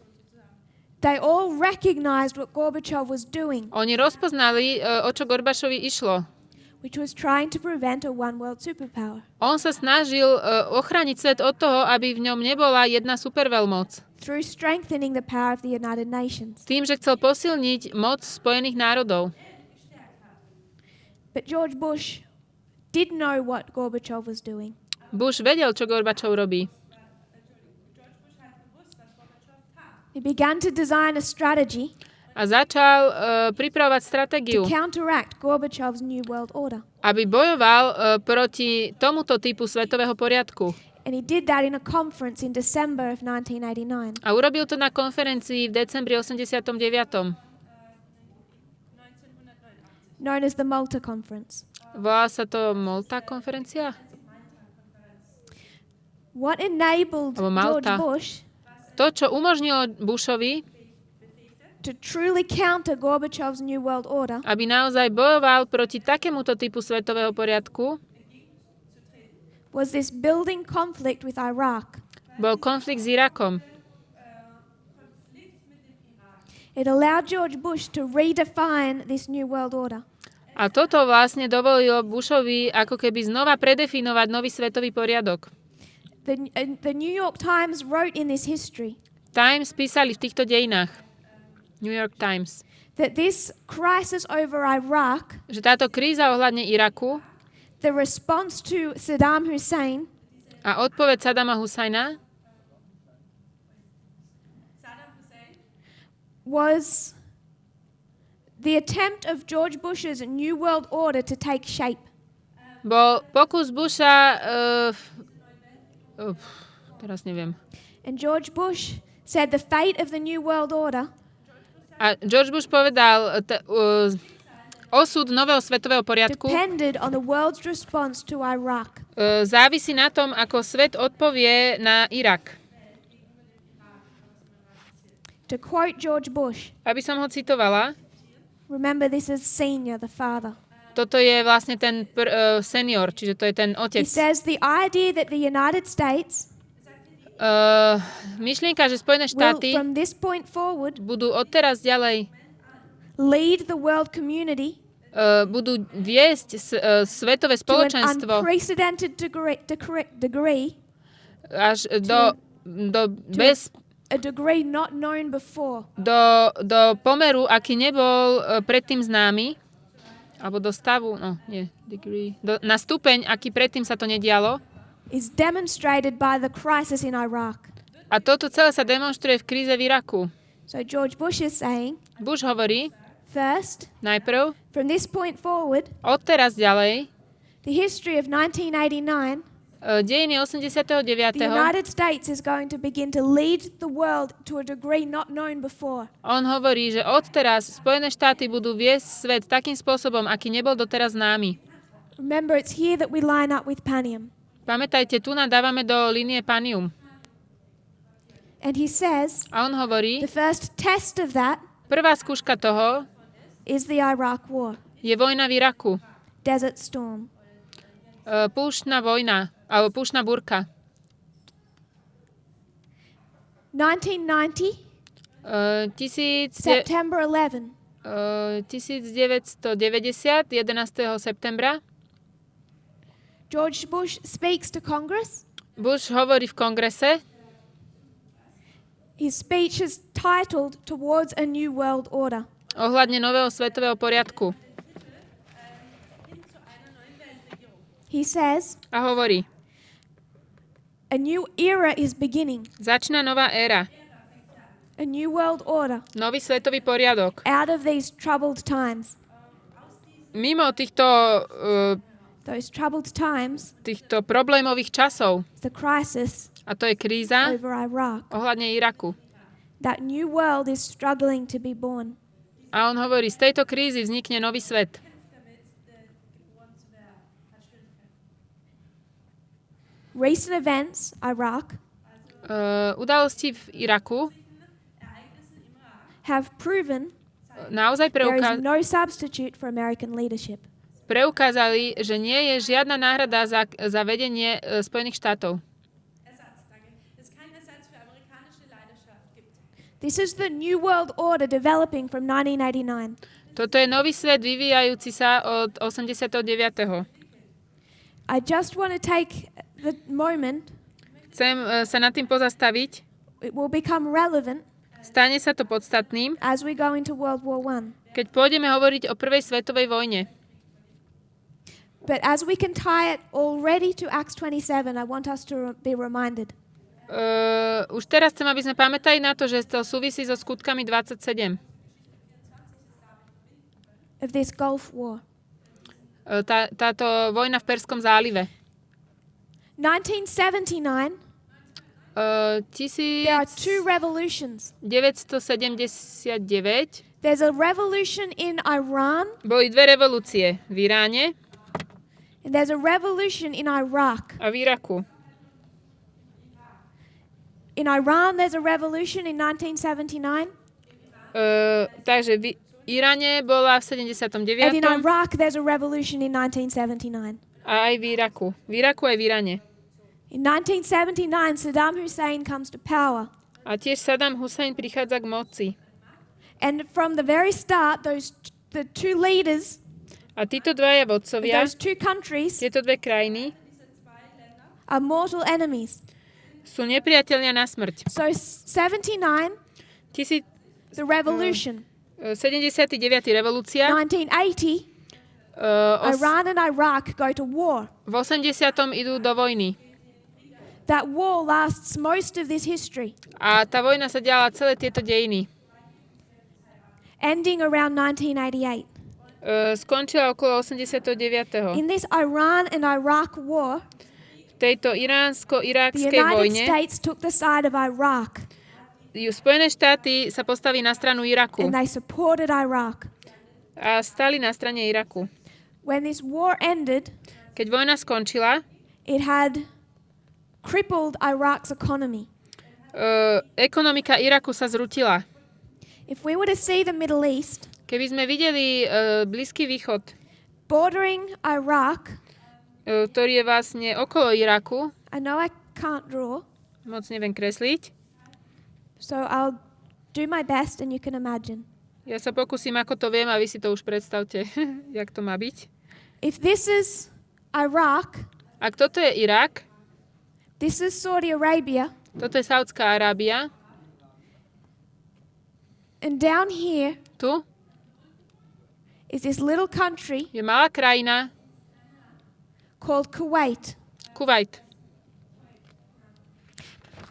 They all recognized what Gorbachev was doing, Oni rozpoznali, o čo Gorbačovi išlo. which was trying to prevent a one world superpower. On sa snažil ochrániť svet od toho, aby v ňom nebola jedna superveľmoc. Through strengthening the power of the United Nations. Tým, že chcel posilniť moc Spojených národov. But George Bush did know what Gorbachev was doing. Bush vedel, čo Gorbačov robí. He began to design a strategy A začal pripravovať stratégiu, to counteract Gorbachev's New World Order. aby bojoval proti tomuto typu svetového poriadku. And he did that in a conference in December of 1989. A urobil to na konferencii v decembri 89. Known as the Malta Conference. Volá sa to Malta konferencia? What enabled Alebo George Malta. Bush To, čo umožnilo Bushovi, to truly counter Gorbachev's New World Order aby naozaj bojoval proti takémuto typu svetového poriadku, was this building conflict with Iraq. bol konflikt s Irakom. It allowed George Bush to redefine this New World Order. A toto vlastne dovolilo Bushovi ako keby znova predefinovať nový svetový poriadok. The New York Times wrote in this history Times písali v týchto dejinách, New York Times, that this crisis over Iraq, že táto kríza ohľadne Iraku the response to Saddam Hussein, a odpoveď Saddama Husajna was the attempt of George Bush's New World Order to take shape. bol pokus Busha, teraz neviem. And George Bush said the fate of the New World Order A George Bush povedal, osud nového svetového poriadku depended on the world's response to Iraq. závisí na tom, ako svet odpovie na Irak. To quote George Bush, Aby som ho citovala, remember this is senior, the father. toto je vlastne ten senior, čiže to je ten He otec. says the idea that the United States Myšlienka, že Spojené will štáty from this point forward budú odteraz ďalej lead the world community budú viesť svetové to an spoločenstvo unprecedented degree až do a degree not known before. do pomeru, aký nebol predtým známy, alebo do stavu, na stupeň, aký predtým sa to nedialo. Is demonstrated by the crisis in Iraq. A toto celé sa demonstruje v kríze v Iraku. So George Bush is saying, Bush hovorí, first, najprv, from this point forward, odteraz ďalej, the history of 1989, dejiny 89. the United States is going to begin to lead the world to a degree not known before. On hovorí, že odteraz Spojené štáty budú viesť svet takým spôsobom, aký nebol doteraz známy. Remember, it's here that we line up with Panium. Pamätajte, tu nadávame do línie Panium. And he says, A on hovorí, the first test of that prvá skúška toho is the Iraq War, je vojna v Iraku. Desert Storm. Púštna vojna, alebo púštna búrka. 1990, September 11. 1990, 11. septembra. George Bush speaks to Congress. Bush hovorí v kongrese. His speech is titled Towards a New World Order. Ohľadne nového svetového poriadku. He says, A hovorí, a new era is beginning. začína nová éra. A new world order. Nový svetový poriadok. Out of these troubled times. Mimo týchto Those troubled times. týchto problémových časov. The crisis A to je kríza over Iraq. ohľadne Iraku. That new world is struggling to be born. A on hovorí, z tejto krízy vznikne nový svet. Recent events, Iraq, Udalosti v Iraku have proven naozaj There is no substitute for American leadership. preukázali, že nie je žiadna náhrada za vedenie Spojených štátov. This is the new world order developing from 1989. Toto je nový svet vyvíjajúci sa od 89. I just want to take the moment. Chcem sa nad tým pozastaviť. It will become relevant. Stane sa to podstatným, as we go into World War I. Keď pôjdeme hovoriť o prvej svetovej vojne. But as we can tie it already to Acts 27, I want us to be reminded. Už teraz chcem, aby sme pamätali na to, že to súvisí so skutkami 27. Of this Gulf War. Táto vojna v Perskom zálive. 1979. There are two revolutions. 979. There's a revolution in Iran. Boli dve revolúcie v Iráne. And there's a revolution in Iraq. A v Iraku. In Iran, there's a revolution in 1979. Takže v Iráne bola v 79. And in Iraq, there's a revolution in 1979. A aj v Iraku. V Iraku aj v Iráne. In 1979, Saddam Hussein comes to power. A tiež Saddam Hussein prichádza k moci. And from the very start, the two leaders, a títo dvaja vodcovia, those two countries, tieto dve krajiny, are mortal enemies. Sú nepriatelia na smrť. So 79, the revolution. 79. revolúcia. 1980, Iran and Iraq go to war. V 80. idú do vojny. That war lasts most of this history. A tá vojna sa diala celé tieto dejiny. Ending around 1988. Skončila okolo 89. In this Iran and Iraq war, tejto iránsko-irákskej vojne States took the side of Iraq. Spojené štáty sa postaví na stranu Iraku. And they supported Iraq. A stali na strane Iraku. When this war ended, keď vojna skončila, it had crippled Iraq's economy. Ekonomika Iraku sa zrútila. If we were to see the Middle East, keby sme videli Blízky východ, bordering Iraq, ktorý je vlastne okolo Iraku. I know I can't draw. Moc neviem kresliť. So I'll do my best and you can imagine. Ja sa pokúsim, ako to viem, a vy si to už predstavte, jak to má byť. If this is Iraq, ak toto je Irak, this is Saudi Arabia, toto je Saudská Arábia, and down here tu is this little country, je malá krajina called Kuwait. Kuwait.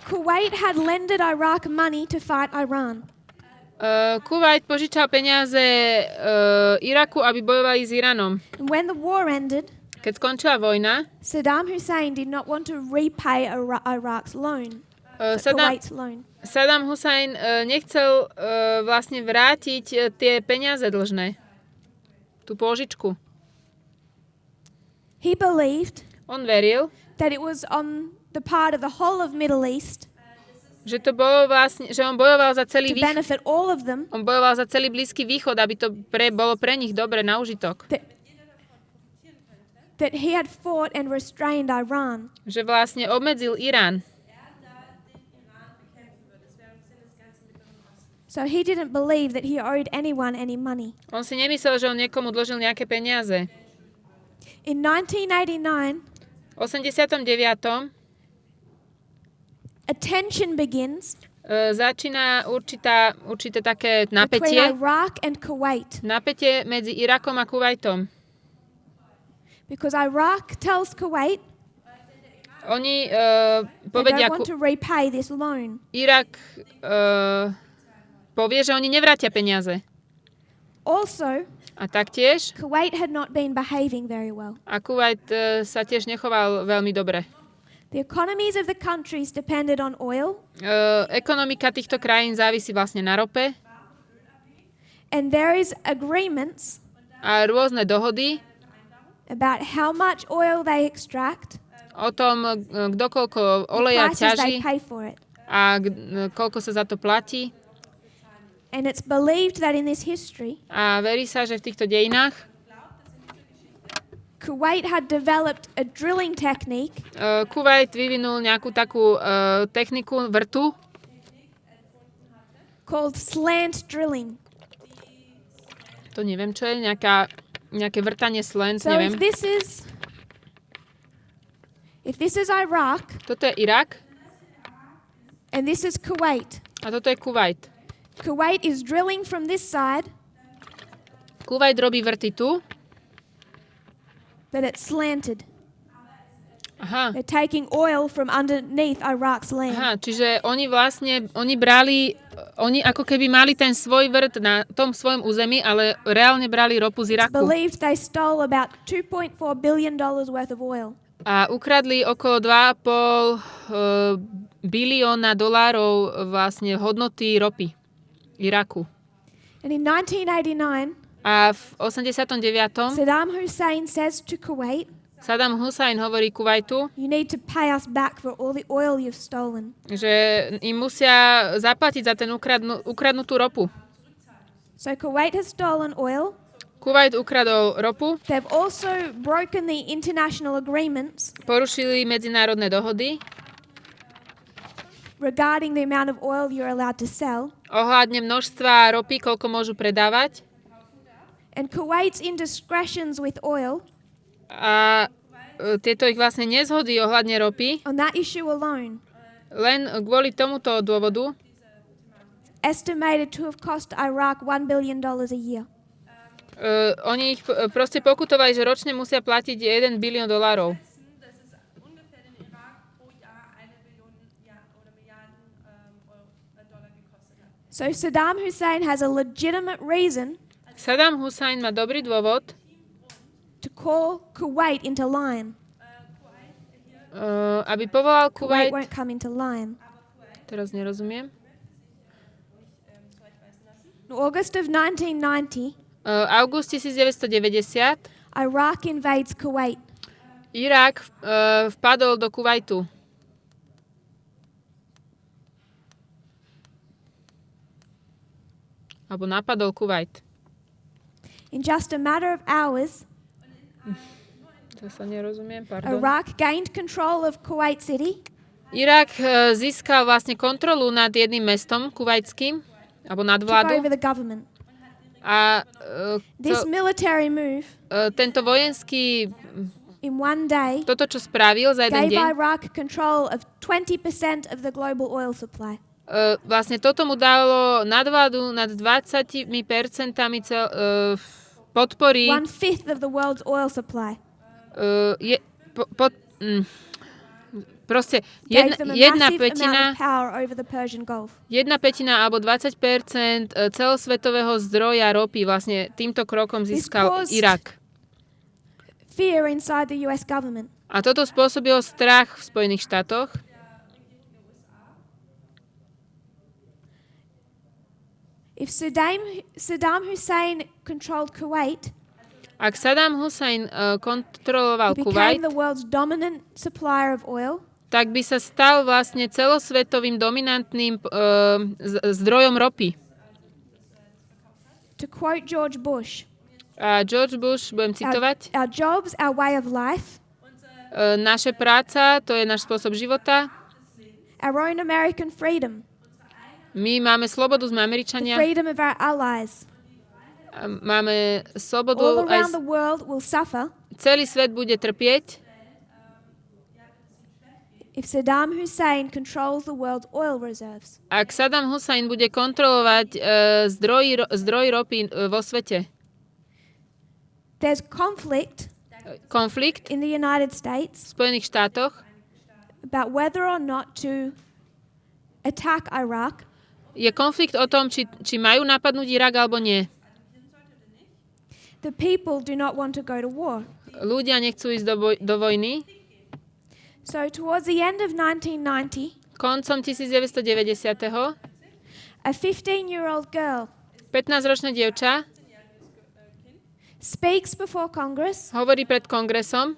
Kuwait had lended Iraq money to fight Iran. Kuwait požičal peniaze Iraku, aby bojovali s Iránom. And when the war ended, keď skončila vojna, Saddam Hussein did not want to repay Iraq's loan. Kuwait's loan. Saddam Hussein nechcel vlastne vrátiť tie peniaze dlžné. Tú pôžičku. He believed on veril, that it was on the part of the whole of Middle East, že to bolo vlastne, že on bojoval za celý to benefit all of them. On bojoval za celý Blízky východ, aby to bolo pre nich dobre na užitok. That he had fought and restrained Iran. Že vlastne obmedzil Irán. So he didn't believe that he owed anyone any money. On si nemyslel, že on niekomu dlžil nejaké peniaze. In 1989, 89. a tension begins. Začína určité také napätie. Between Iraq and Kuwait. Napätie medzi Irakom a Kuwaitom. Because Iraq tells Kuwait, oni they povedia, don't want to repay this loan. Irak povie, že oni nevrátia peniaze. Also, a taktiež Kuwait had not been behaving very well. A Kuwait sa tiež nechoval veľmi dobre. The economies of the countries depended on oil. Ekonomika týchto krajín závisí vlastne na rope. And there is agreements a rôzne dohody about how much oil they extract. O tom, kto koľko oleja ťaží pay for it. a koľko sa za to platí. And it's believed that in this history, a verí sa, že v týchto dejinách Kuwait had developed a drilling technique Kuwait vyvinul nejakú takú techniku vrtu called slant drilling. To neviem, čo je, nejaké vrtanie slant, So neviem. if this is Iraq, Toto je Irak and this is Kuwait. a toto je Kuwait. Kuwait is drilling from this side, Kuwait robí vrty tu. but it's slanted. Aha. They're taking oil from underneath Iraq's land. Aha, čiže oni ako keby mali ten svoj vrt na tom svojom území, ale reálne brali ropu z It's Iraku. believed they stole about $2.4 billion worth of oil. A ukradli okolo 2,5 bilióna dolárov vlastne hodnoty ropy Iraku. And in 1989, A v 89. Saddam Hussein says to Kuwait, Saddam Hussein hovorí Kuwaitu, you need to pay us back for all the oil you've stolen. že im musia zaplatiť za ten ukradnutú ropu. So Kuwait has stolen oil. Kuwait ukradol ropu, They've also broken the international agreements porušili medzinárodné dohody regarding the amount of oil you're allowed to sell. ohľadne množstva ropy, koľko môžu predávať. And Kuwait's indiscretions with oil, A tieto ich vlastne nezhody ohľadne ropy, on that issue alone, len kvôli tomuto dôvodu, estimated to have cost Iraq $1 billion a year. oni ich proste pokutovali, že ročne musia platiť $1 bilión. So Saddam Hussein has a legitimate reason Saddam Hussein má dobrý dôvod, to call Kuwait into line. aby povolal Kuwait Kuwait. won't come into line. Teraz nerozumiem. In August of 1990, August 1990 Iraq invades Kuwait. Irak vpadol do Kuwaitu. Alebo napadol Kuwait. In just a matter of hours, To sa nerozumiem, pardon. Iraq gained control of Kuwait City. Irak získal vlastne kontrolu nad jedným mestom kuwaitským, alebo nad Took vládu. over the government. A This military move tento vojenský, in one day toto, čo spravil za jeden gave deň, Iraq control of 20% of the global oil supply. vlastne toto mu dalo nadvládu nad 20% podpory. 1/5 of the world's oil supply. Proste Gave them a jedna massive pätina amount of power over the Persian Gulf. alebo 20% celosvetového zdroja ropy vlastne týmto krokom získal caused Irak. Fear inside the US government. A toto spôsobilo strach v Spojených štátoch. If Saddam Hussein controlled Kuwait, Ak Saddam Hussein kontroloval he Kuwait, became the world's dominant supplier of oil. tak by sa stal vlastne celosvetovým dominantným zdrojom ropy. To quote George Bush, A George Bush, budem citovať, our jobs, our way of life, naše práca, to je náš spôsob života. our own American freedom, My máme slobodu, sme the Američania. freedom of our allies, Máme slobodu, all around aj the world will suffer celý svet bude trpieť, if Saddam Hussein controls the world's oil reserves. ak Saddam Hussein bude kontrolovať zdroj ropy vo svete. There's konflikt Konflikt in the United v States Spojených štátoch about whether or not to attack Iraq. je konflikt o tom, či majú napadnúť Irak alebo nie. The people do not want to go to war. Ľudia nechcú ísť do vojny. So towards the end of 1990, Koncom 1990. a 15-year-old girl 15-ročná dievča speaks before Congress. hovorí pred kongresom.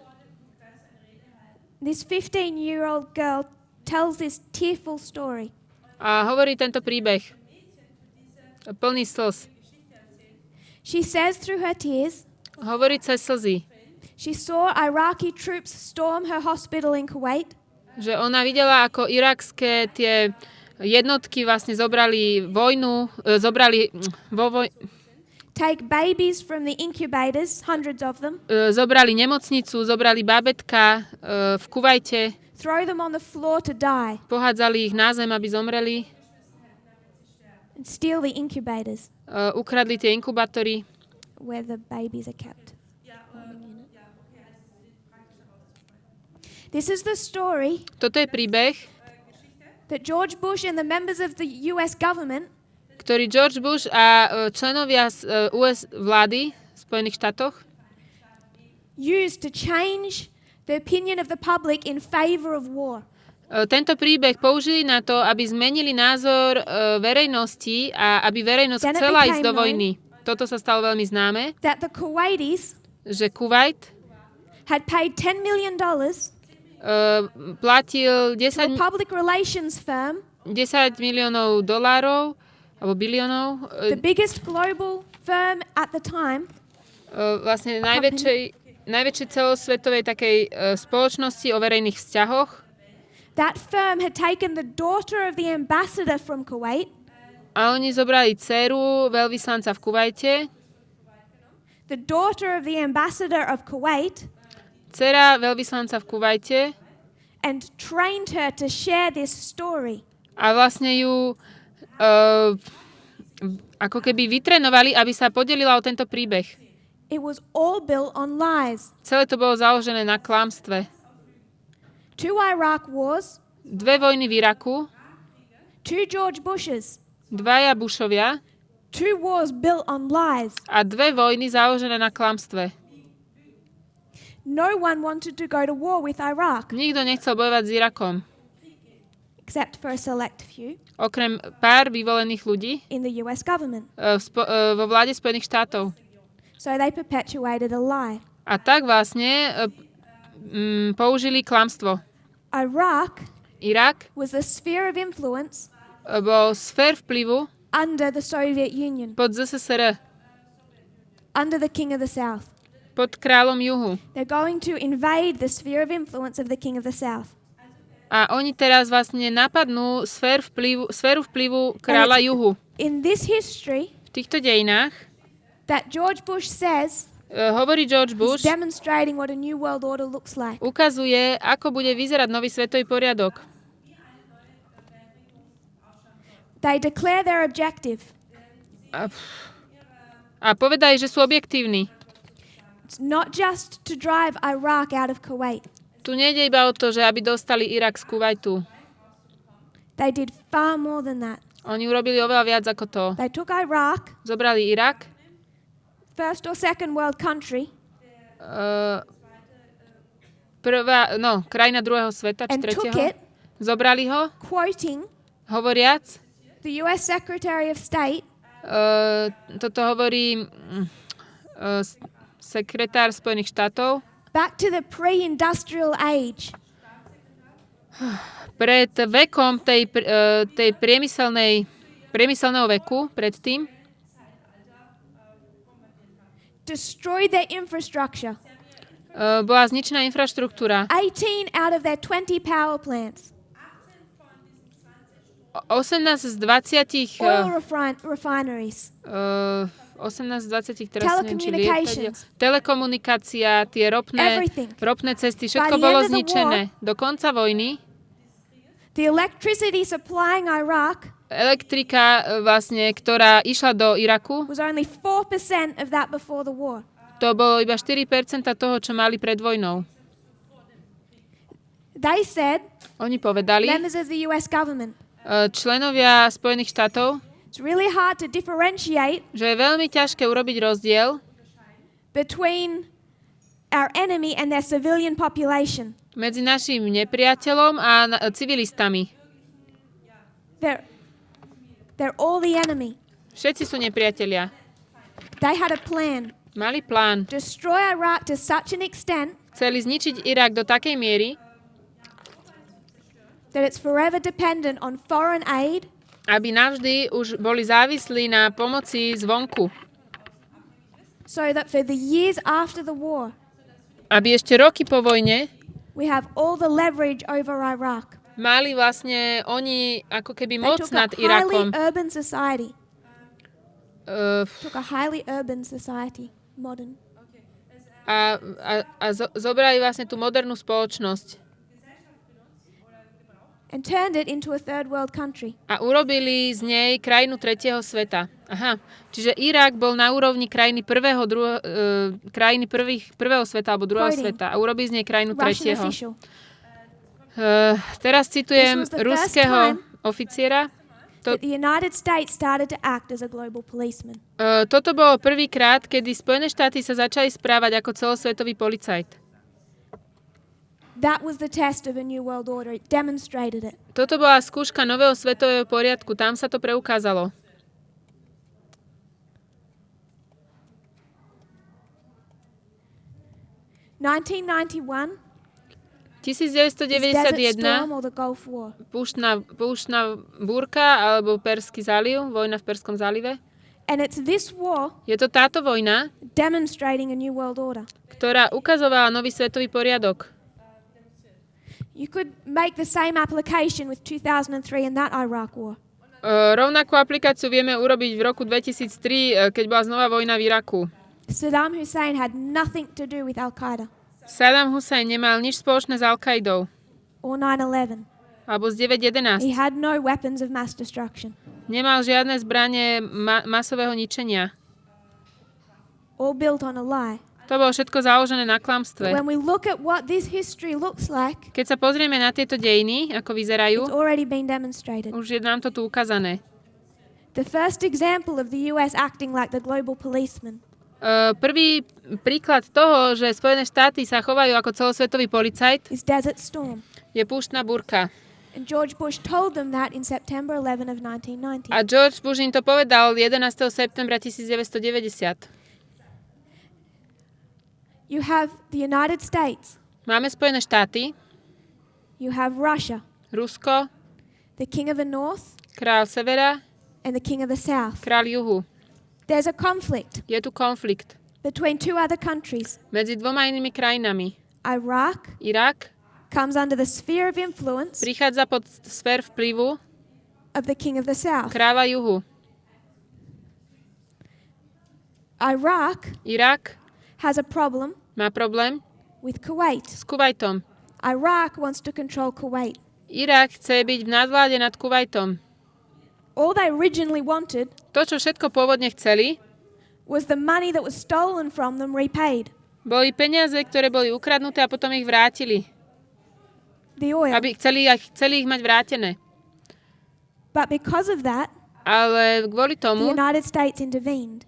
This 15-year-old girl tells this tearful story. A hovorí tento príbeh. plný slz. She says through her tears, Hovorí cez slzy, she saw Iraqi troops storm her hospital in Kuwait. Že ona videla, ako irakské tie jednotky vlastne zobrali Take babies from the incubators, hundreds of them. Zobrali nemocnicu, zobrali bábätka v Kuvajte. Throw them on the floor to die. Pohádzali ich na zem, aby zomreli. And steal the incubators. Ukradli tie inkubátory. Where the babies are kept. This is the story. Toto je príbeh, that George Bush and the members of the US government ktorý George Bush a členovia US vlády v Spojených štátoch used to change the opinion of the public in favor of war. Tento príbeh použili na to, aby zmenili názor verejnosti a aby verejnosť chcela ísť do vojny. Toto sa stalo veľmi známe, That the Kuwaitis že Kuwait had paid $10 million platil to a public relations firm, $10 miliónov alebo biliónov, the biggest global firm at the time, vlastne najväčšej celosvetovej takej spoločnosti o verejných vzťahoch. That firm had taken the daughter of the ambassador from Kuwait. A oni zobrali dceru veľvyslanca v Kuvajte. The daughter of the ambassador of Kuwait. Dcera veľvyslanca v Kuvajte. And trained her to share this story. A vlastne ju ako keby vytrenovali, aby sa podelila o tento príbeh. It was all built on lies. Celé to bolo založené na klamstve. 2 Iraq wars. 2 vojny v Iraku. 2 George Bushes. 2 Bushovia. 2 wars built on lies. A 2 vojny založené na klamstve. No one wanted to go to war with Iraq. Nikto nechcel bojovať s Irakom. Except for a select few. Okrem pár vyvolených ľudí in the US government. Vo vláde Spojených štátov. So they perpetuated a lie. A tak vlastne použili klamstvo. Irak was the sphere of influence bol sfér vplyvu under the Soviet Union. Pod ZSSR. Under the King of the South. Pod kráľom juhu. They're going to invade the sphere of influence of the King of the South. A oni teraz vlastne napadnú sféru vplyvu kráľa juhu. In this history, v týchto dejinách, that George Bush says, hovorí George Bush, demonstrating what a new world order looks like. Ukazuje, ako bude vyzerať nový svetový poriadok. They declare their objective. A povedali, že sú objektívni. It's not just to drive Iraq out of Kuwait. Tu nejde iba o to, že aby dostali Irak z Kuvajtu. They did far more than that. Oni urobili oveľa viac ako to. They took Iraq. Zobrali Irak. First or second world country. Krajina druhého sveta, či tretieho. Zobrali ho. Quoting. Hovoriac. The US Secretary of State. Toto hovorí sekretár Spojených štátov. Back to the pre-industrial age. Pred vekom tej priemyselného veku, predtým. Destroyed their infrastructure. Bola zničená infraštruktúra. 18 out of their 20 power plants. 18 z 20 oil refineries. 18 z 20 teraz neviem, či lietadiel. Telekomunikácia, tie ropné cesty, všetko bolo zničené. Do konca vojny the electricity supplying Iraq elektrika vlastne, ktorá išla do Iraku, was only 4% of that before the war. To bolo iba 4% toho, čo mali pred vojnou. They said, oni povedali, members of the US government, členovia Spojených štátov, it's really hard to differentiate, že je veľmi ťažké urobiť rozdiel between our enemy and their civilian population. Medzi našim nepriateľom a civilistami. They're all the enemy. Všetci sú nepriatelia. They had a plan. Mali plán. Destroy Iraq to such an extent. Chceli zničiť Irak do takej miery, that it's forever dependent on foreign aid. aby navždy už boli závislí na pomoci zvonku. So that for the years after the war, aby ešte roky po vojne we have all the leverage over Iraq. Mali vlastne oni ako keby moc nad They took a Irakom. highly urban society. Took a highly urban society, modern. A zobrali vlastne tú modernú spoločnosť. And turned it into a third world country. A urobili z nej krajinu tretieho sveta. Aha, čiže Irak bol na úrovni krajiny prvého sveta alebo druhého sveta a urobili z nej krajinu tretieho. Teraz citujem ruského oficiera. Toto bolo prvýkrát, kedy Spojené štáty sa začali správať ako celosvetový policajt. That was the test of a new world order. It demonstrated it. Toto bola skúška nového svetového poriadku. Tam sa to preukázalo. (1991) 1991 púštna búrka alebo Perský záliv, vojna v Perskom zálive. And it's this war Je to táto vojna, demonstrating a new world order. ktorá ukazovala nový svetový poriadok. You could make the same application with 2003 and that Iraq war. Rovnakú aplikáciu vieme urobiť v roku 2003, keď bola znova vojna v Iraku. Saddam Hussein had nothing to do with Al-Qaeda. Saddam Hussein nemal nič spoločné s Al-Qaidou. Or 9/11. Alebo z 9/11. He had no weapons of mass destruction. Nemal žiadne zbranie masového ničenia. All built on a lie. To bolo všetko založené na klamstve. When we look at what this history looks like, keď sa pozrieme na tieto dejiny, ako vyzerajú, it's already been demonstrated. Už je nám to tu ukázané. The first example of the US acting like the global policeman. Prvý príklad toho, že Spojené štáty sa chovajú ako celosvetový policajt, is Desert Storm. Je púštna búrka. And George Bush told them that in September 11 of 1990. A George Bush im to povedal 11. septembra 1990. You have the United States. Máme Spojené štáty. You have Russia. Rusko. The king of the north. Král severa. And the king of the south. Král juhu. There's a conflict. Je tu konflikt. Between two other countries. Medzi dvoma inými krajinami. Irak comes under the sphere of influence. Prichádza pod sfér vplyvu of the king of the south. Kráľa juhu. Irak has a problem. Má problém with Kuwait. S Kuvajtom. Iraq wants to control Kuwait. Irak chce byť v nadvláde nad Kuvajtom. All they originally wanted, to, čo všetko pôvodne chceli, was the money that was stolen from them repaid. Boli peniaze, ktoré boli ukradnuté a potom ich vrátili. The oil. Aby chceli ich mať vrátené. But because of that, ale kvôli tomu, the United States intervened.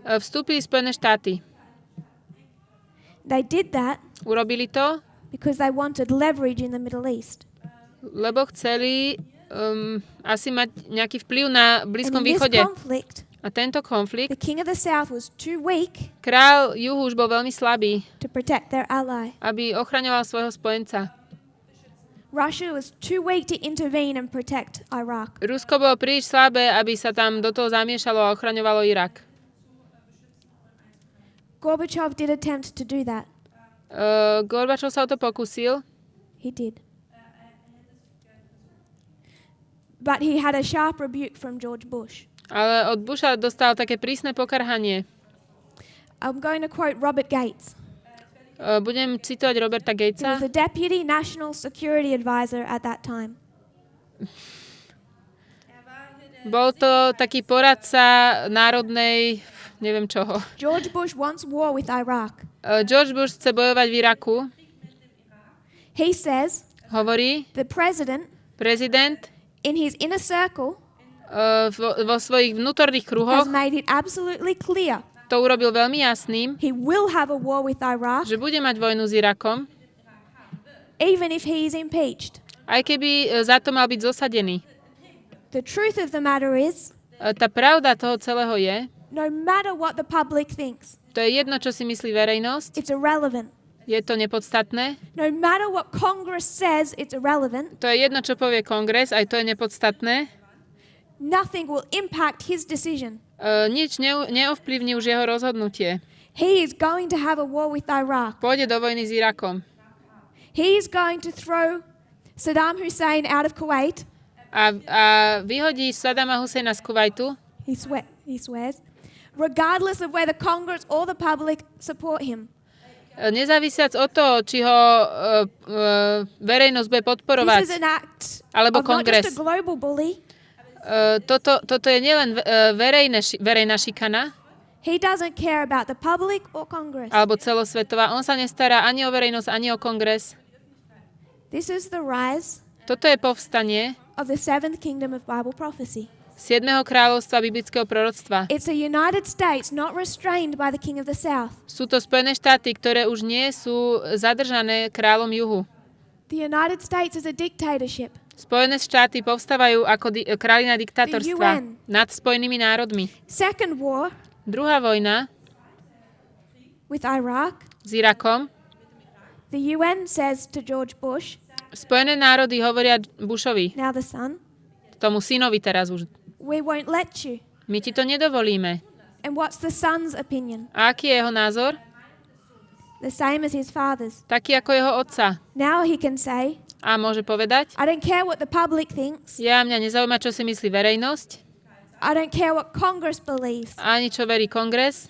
Vstúpili Spojené štáty. They did that. Urobili to, because they wanted leverage in the Middle East. Lebo chceli asi mať nejaký vplyv na Blízkom východe. A tento konflikt, the king of the south was too weak, král juhu už bol veľmi slabý, to protect their ally. Aby ochraňoval svojho spojenca. Russia was too weak to intervene and protect Iraq. Rusko bolo príliš slabé, aby sa tam do toho zamiešalo a ochraňovalo Irak. Gorbachev did attempt to do that. Gorbačov sa o to pokusil. He did. But he had a sharp rebuke from George Bush. Ale od Busha dostal také prísne pokarhanie. I'm going to quote Robert Gates. Budem citovať Roberta Gatesa. He was the deputy national security advisor at that time. Bol to taký poradca národnej, neviem čoho. George Bush wants war with Iraq. George Bush chce bojovať v Iraku. He says, hovorí, the prezident in his inner circle vo svojich vnútorných kruhoch has made it absolutely clear. To urobil veľmi jasným, he will have a war with Iraq, že bude mať vojnu s Irakom, even if he is impeached. Aj keby za to mal byť zosadený. The truth of the matter is, tá pravda toho celého je, no matter what the public thinks, to je jedno, čo si myslí verejnosť, it's irrelevant. Je to nepodstatné. No matter what Congress says, it's irrelevant. To je jedno, čo povie Kongres, aj to je nepodstatné. Nothing will impact his decision. Nič neovplyvní už jeho rozhodnutie. He is going to have a war with Iraq. Pôjde do vojny s Irakom. He is going to throw Saddam Hussein out of Kuwait. A vyhodí Saddama Husseina z Kuvajtu. He swears. Regardless of whether Congress or the public support him. Nezávisiac od toho, či ho verejnosť bude podporovať, alebo kongres. Toto je nielen verejná šikana, He doesn't care about the public or Congress. Alebo celosvetová. On sa nestará ani o verejnosť, ani o kongres. This is the rise Toto je povstanie of the seventh kingdom of Bible prophecy. 7. kráľovstva biblického proroctva. It's a United States not restrained by the king of the south. Sú to Spojené štáty, ktoré už nie sú zadržané kráľom juhu. The United States is a dictatorship. Spojené štáty povstávajú ako krajina diktátorstva nad Spojenými národmi. Second war Druhá vojna with Iraq. S Irakom. The UN says to George Bush, Spojené národy hovoria Bushovi, now the son, tomu synovi teraz už, we won't let you. my ti to nedovolíme. And what's the son's opinion? A aký je jeho názor? The same as his father's. Taký ako jeho otca. Now he can say, A môže povedať, I don't care what the public thinks. mňa nezaujíma, čo si myslí verejnosť, I don't care what Congress believes. ani čo verí kongres,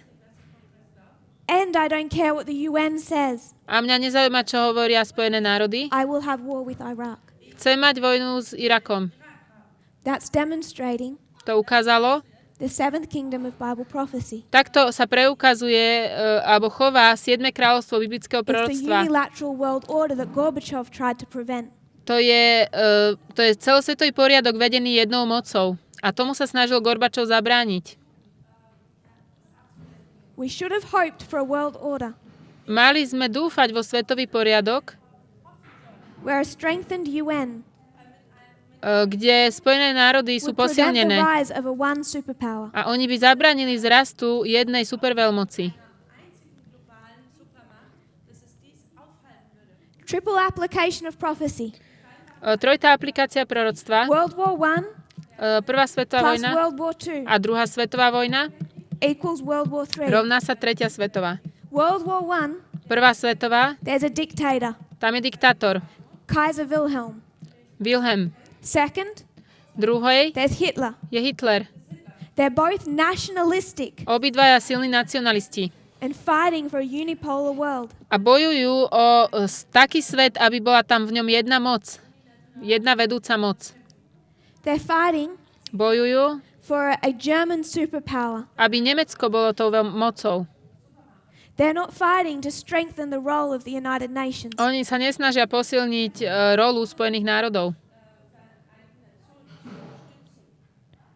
And I don't care what the UN says. a mňa nezaujíma, čo hovoria Spojené národy. I will have war with Iraq. Chcem mať vojnu s Irakom. That's demonstrating To ukázalo. the seventh kingdom of Bible prophecy. Takto sa preukazuje, alebo chová 7. kráľovstvo biblického It's the proroctva. unilateral world order that Gorbachev tried to prevent. To je celosvetový poriadok vedený jednou mocou. A tomu sa snažil Gorbačov zabrániť. We should have hoped for a world order Mali sme dúfať vo svetový poriadok, where a strengthened UN kde Spojené národy sú would prevent the posilnené rise of a one superpower. a oni by zabránili vzrastu jednej superveľmoci. Triple application of prophecy. Trojitá aplikácia proroctva, World War I Prvá svetová plus vojna World War II a druhá svetová vojna equals World War III. rovná sa tretia svetová. World War I, Prvá svetová, there's a dictator, tam je diktátor Kaiser Wilhelm. Wilhelm. Second, Druhej there's Hitler. je Hitler. They're both nationalistic Obidvaja silní nacionalisti. and fighting for a unipolar world. A bojujú o taký svet, aby bola tam v ňom jedna moc. Jedna vedúca moc. They're fighting Bojujú, for a German superpower. aby Nemecko bolo tou mocou. They're not fighting to strengthen the role of the United Nations. Oni sa nesnažia posilniť rolu Spojených národov.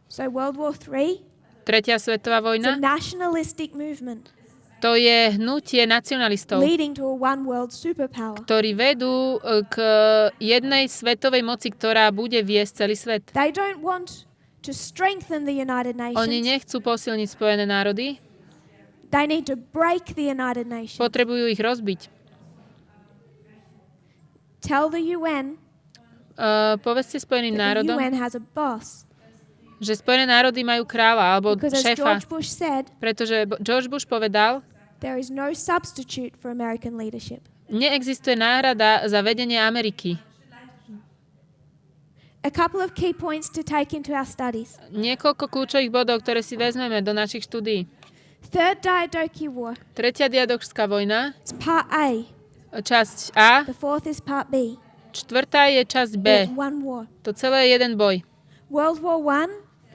So World War III, Tretia svetová it's a vojna, nationalistic movement to je hnutie nacionalistov, leading to a one world superpower. ktorí vedú k jednej svetovej moci, ktorá bude viesť celý svet. They don't want to strengthen the United Oni Nations. nechcú posilniť Spojené národy, They need to break the United Nations. potrebujú ich rozbiť. Tell the UN Povedzte Spojeným that the národom, UN has a boss. že Spojené národy majú kráľa alebo Because as šéfa, George Bush said, pretože George Bush povedal, there is no substitute for American leadership. neexistuje náhrada za vedenie Ameriky. A couple of key points to take into our studies. Niekoľko kľúčových bodov, ktoré si vezmeme do našich štúdií. Third Diadochi War. Tretia diadochská vojna, It's part A. časť A, The fourth is part B. štvrtá je časť B. It's one war. To celé je jeden boj. World War I,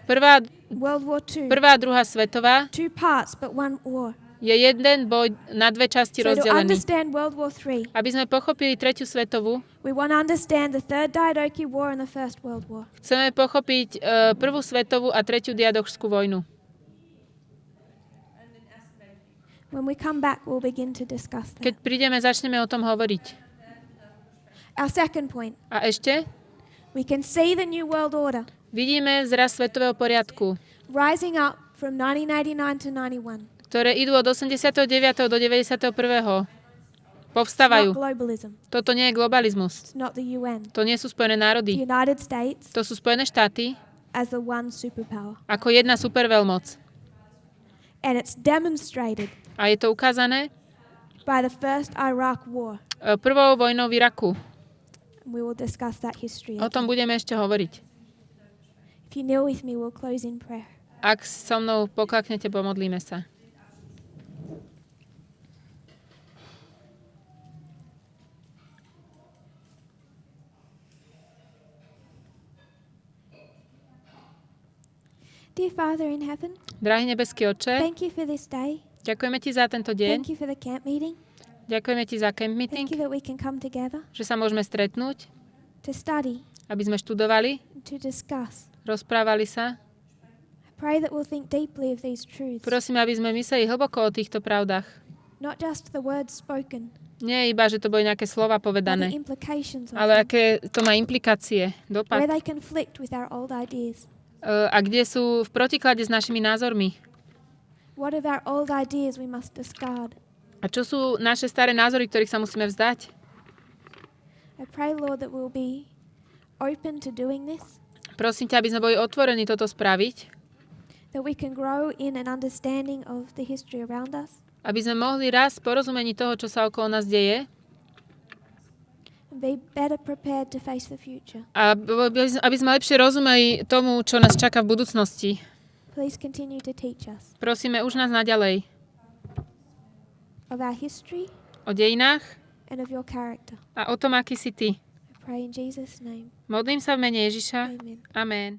Prvá, World War II. prvá a druhá svetová Two parts, but one war. je jeden boj na dve časti So to rozdelený. understand World War III, Aby sme pochopili tretiu svetovú, we want to understand the Third Diadochi War and the First World War. chceme pochopiť prvú svetovú a tretiu diadochskú vojnu. When we come back, we'll begin to discuss that. Keď prídeme, začneme o tom hovoriť. Our second point, A ešte we can see the New World Order vidíme zraz svetového poriadku, rising up from 1989 to 91. ktoré idú od 89. do 91. It's Povstávajú. not globalism. Toto nie je globalizmus. It's not the UN. To nie sú Spojené The národy. United States To sú Spojené štáty as the one superpower. Ako jedna superveľmoc. And it's demonstrated A je to ukázané by the first Iraq war. Prvou vojnou v Iraku. We will discuss that history. O tom budeme ešte hovoriť. If you kneel with me, we'll close in prayer. Ak so mnou poklaknete, pomodlíme sa. Dear Father in heaven, Drahý nebeský Otče, thank you for this day. Ďakujeme ti za tento deň. Thank you for the camp meeting. Ďakujeme ti za camp meeting, Thank you that we can come together že sa môžeme stretnúť, to study, aby sme študovali, to discuss. rozprávali sa. I pray that we'll think deeply of these truths, Prosím, aby sme mysleli hlboko o týchto pravdách. not just the words spoken, Nie iba, že to boli nejaké slova but the povedané, implications of ale them, aké to má implikácie, where dopad. they conflict with our old ideas. A kde sú v protiklade s našimi názormi. What of our old ideas we must discard? A čo sú naše staré názory, ktorých sa musíme vzdať? I pray, Lord, that we'll be open to doing this, Prosím ťa, aby sme boli otvorení toto spraviť, that we can grow in an understanding of the history around us, aby sme mohli rásť v porozumení toho, čo sa okolo nás deje, and be better prepared to face the future. a aby sme lepšie rozumeli tomu, čo nás čaká v budúcnosti. Please continue to teach us Prosíme, už nás naďalej of our history o dejinách and of your character. a o tom, aký si ty. I pray in Jesus' name. Modlím sa v mene Ježiša. Amen. Amen.